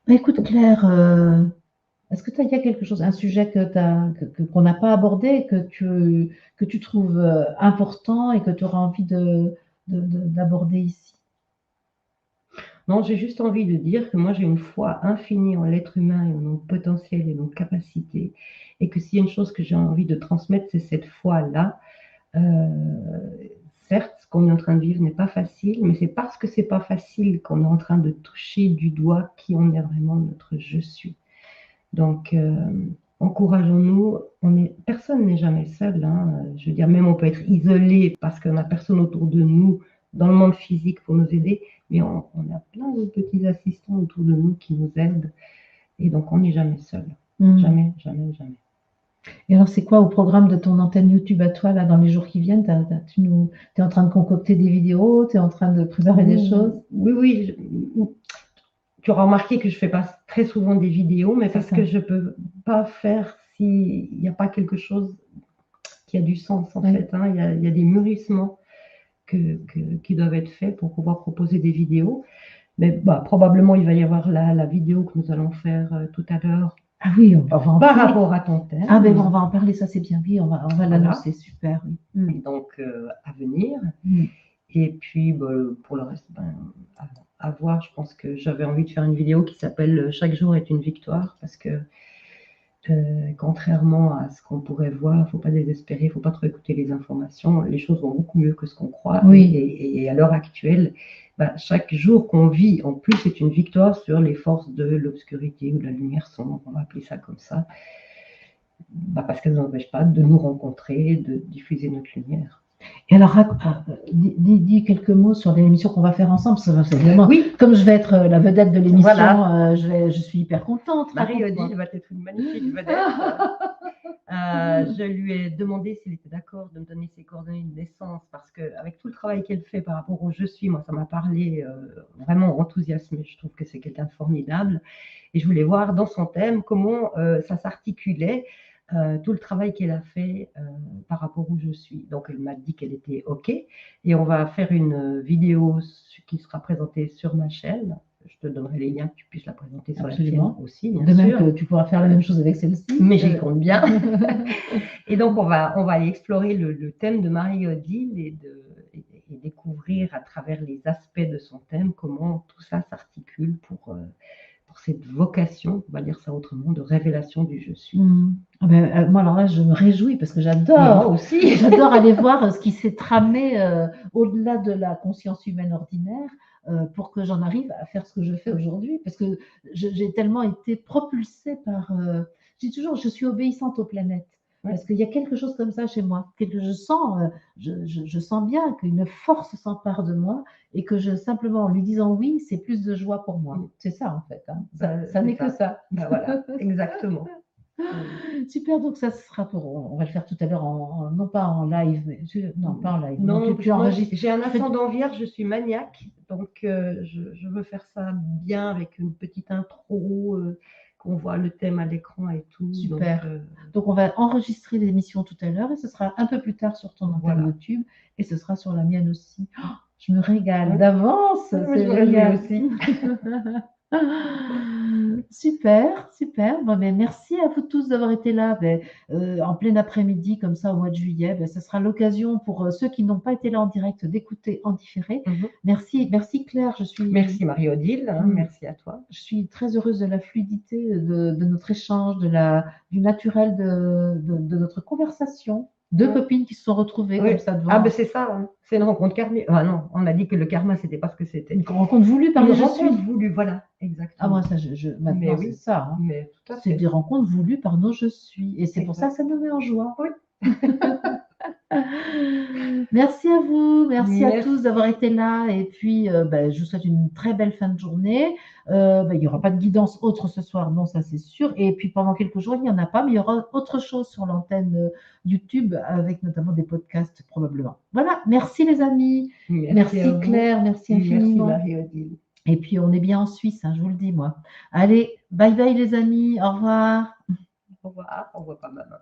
Écoute Claire, est-ce que il y a quelque chose, un sujet qu'on n'a pas abordé, que tu trouves important et que tu auras envie d'aborder ici? Non, j'ai juste envie de dire que moi j'ai une foi infinie en l'être humain et en nos potentiels et nos capacités, et que s'il y a une chose que j'ai envie de transmettre, c'est cette foi-là. Certes, ce qu'on est en train de vivre n'est pas facile, mais c'est parce que c'est pas facile qu'on est en train de toucher du doigt qui on est vraiment, notre je suis. Donc, encourageons-nous. Personne n'est jamais seul. Hein. Je veux dire, même on peut être isolé parce qu'on n'a personne autour de nous dans le monde physique pour nous aider, mais on a plein de petits assistants autour de nous qui nous aident. Et donc, on n'est jamais seul. Jamais, jamais, jamais. Et alors, c'est quoi au programme de ton antenne YouTube à toi, là, dans les jours qui viennent? Tu es en train de concocter des vidéos? Tu es en train de préparer des choses? Oui. Tu auras remarqué que je ne fais pas très souvent des vidéos, mais parce que je ne peux pas faire s'il n'y a pas quelque chose qui a du sens, en fait. Hein. Il y a des mûrissements qui doivent être faits pour pouvoir proposer des vidéos. Mais probablement, il va y avoir la vidéo que nous allons faire tout à l'heure. Ah oui, on va en parler. Par rapport à ton thème. Ah ben on va en parler, ça c'est bien. Oui, on va l'annoncer, super. Et donc, à venir. Et puis, pour le reste, à voir. Je pense que j'avais envie de faire une vidéo qui s'appelle « Chaque jour est une victoire » parce que Contrairement à ce qu'on pourrait voir, il ne faut pas désespérer, il ne faut pas trop écouter les informations. Les choses vont beaucoup mieux que ce qu'on croit. Oui. Et à l'heure actuelle, chaque jour qu'on vit, en plus, c'est une victoire sur les forces de l'obscurité ou de la lumière sombre, on va appeler ça comme ça, parce qu'elles n'empêchent pas de nous rencontrer, de diffuser notre lumière. Et alors, dis quelques mots sur l'émission qu'on va faire ensemble. Évidemment, oui. Comme je vais être la vedette de l'émission, voilà. je suis hyper contente. Marie-Odile va être une magnifique vedette. Je lui ai demandé s'il était d'accord de me donner ses coordonnées de naissance parce qu'avec tout le travail qu'elle fait par rapport au je suis, moi, ça m'a parlé, vraiment enthousiasmé. Je trouve que c'est quelqu'un de formidable. Et je voulais voir dans son thème comment ça s'articulait. Tout le travail qu'elle a fait par rapport où je suis. Donc, elle m'a dit qu'elle était OK. Et on va faire une vidéo qui sera présentée sur ma chaîne. Je te donnerai les liens que tu puisses la présenter sur Absolument. la tienne aussi, bien de sûr. même que tu pourras faire la même chose avec celle-ci. Mais j'y compte bien. Et donc, on va aller explorer le thème de Marie-Odile et découvrir à travers les aspects de son thème comment tout ça s'articule pour cette vocation, on va dire ça autrement, de révélation du je suis. Moi, alors là, je me réjouis parce que j'adore. Moi aussi. J'adore aller voir ce qui s'est tramé au-delà de la conscience humaine ordinaire pour que j'en arrive à faire ce que je fais aujourd'hui. Parce que j'ai tellement été propulsée par. Je dis toujours, je suis obéissante aux planètes. Parce qu'il y a quelque chose comme ça chez moi, que je sens, je sens bien qu'une force s'empare de moi et que simplement en lui disant oui, c'est plus de joie pour moi. C'est ça en fait. Hein. Ça n'est que ça. Voilà, exactement. Super, donc ça sera on va le faire tout à l'heure, non pas en live, mais non, pas en live. Non, moi, j'ai un ascendant vierge, je suis maniaque, donc je veux faire ça bien avec une petite intro. On voit le thème à l'écran et tout. Super. Donc, on va enregistrer l'émission tout à l'heure et ce sera un peu plus tard sur ton antenne YouTube et ce sera sur la mienne aussi. Oh, je me régale d'avance. C'est génial aussi. Super, super. Bon, merci à vous tous d'avoir été là en plein après-midi, comme ça, au mois de juillet. Ce sera l'occasion pour ceux qui n'ont pas été là en direct d'écouter en différé. Merci Claire. Merci Marie-Odile, merci à toi. Je suis très heureuse de la fluidité de notre échange, du naturel de notre conversation. Deux copines qui se sont retrouvées comme ça devant. Ah ben c'est ça, hein. C'est une rencontre karmique. Ah non, on a dit que le karma, c'était pas ce que c'était. Une rencontre voulue par nos je suis. Une rencontre voulue, voilà, exactement. Ah moi, ça, maintenant, c'est ça. Hein. Mais tout à fait. C'est des rencontres voulues par nos je suis. Et c'est pour ça que ça nous met en joie. Oui. Merci à vous, merci à tous d'avoir été là. Et puis, je vous souhaite une très belle fin de journée. Il n'y aura pas de guidance autre ce soir, non, ça c'est sûr. Et puis, pendant quelques jours, il n'y en a pas, mais il y aura autre chose sur l'antenne YouTube, avec notamment des podcasts probablement. Voilà, merci les amis. Merci Claire, merci infiniment. Merci Marie-Odile. Et puis, on est bien en Suisse, hein, je vous le dis, moi. Allez, bye bye les amis, au revoir. Au revoir, on voit pas maman.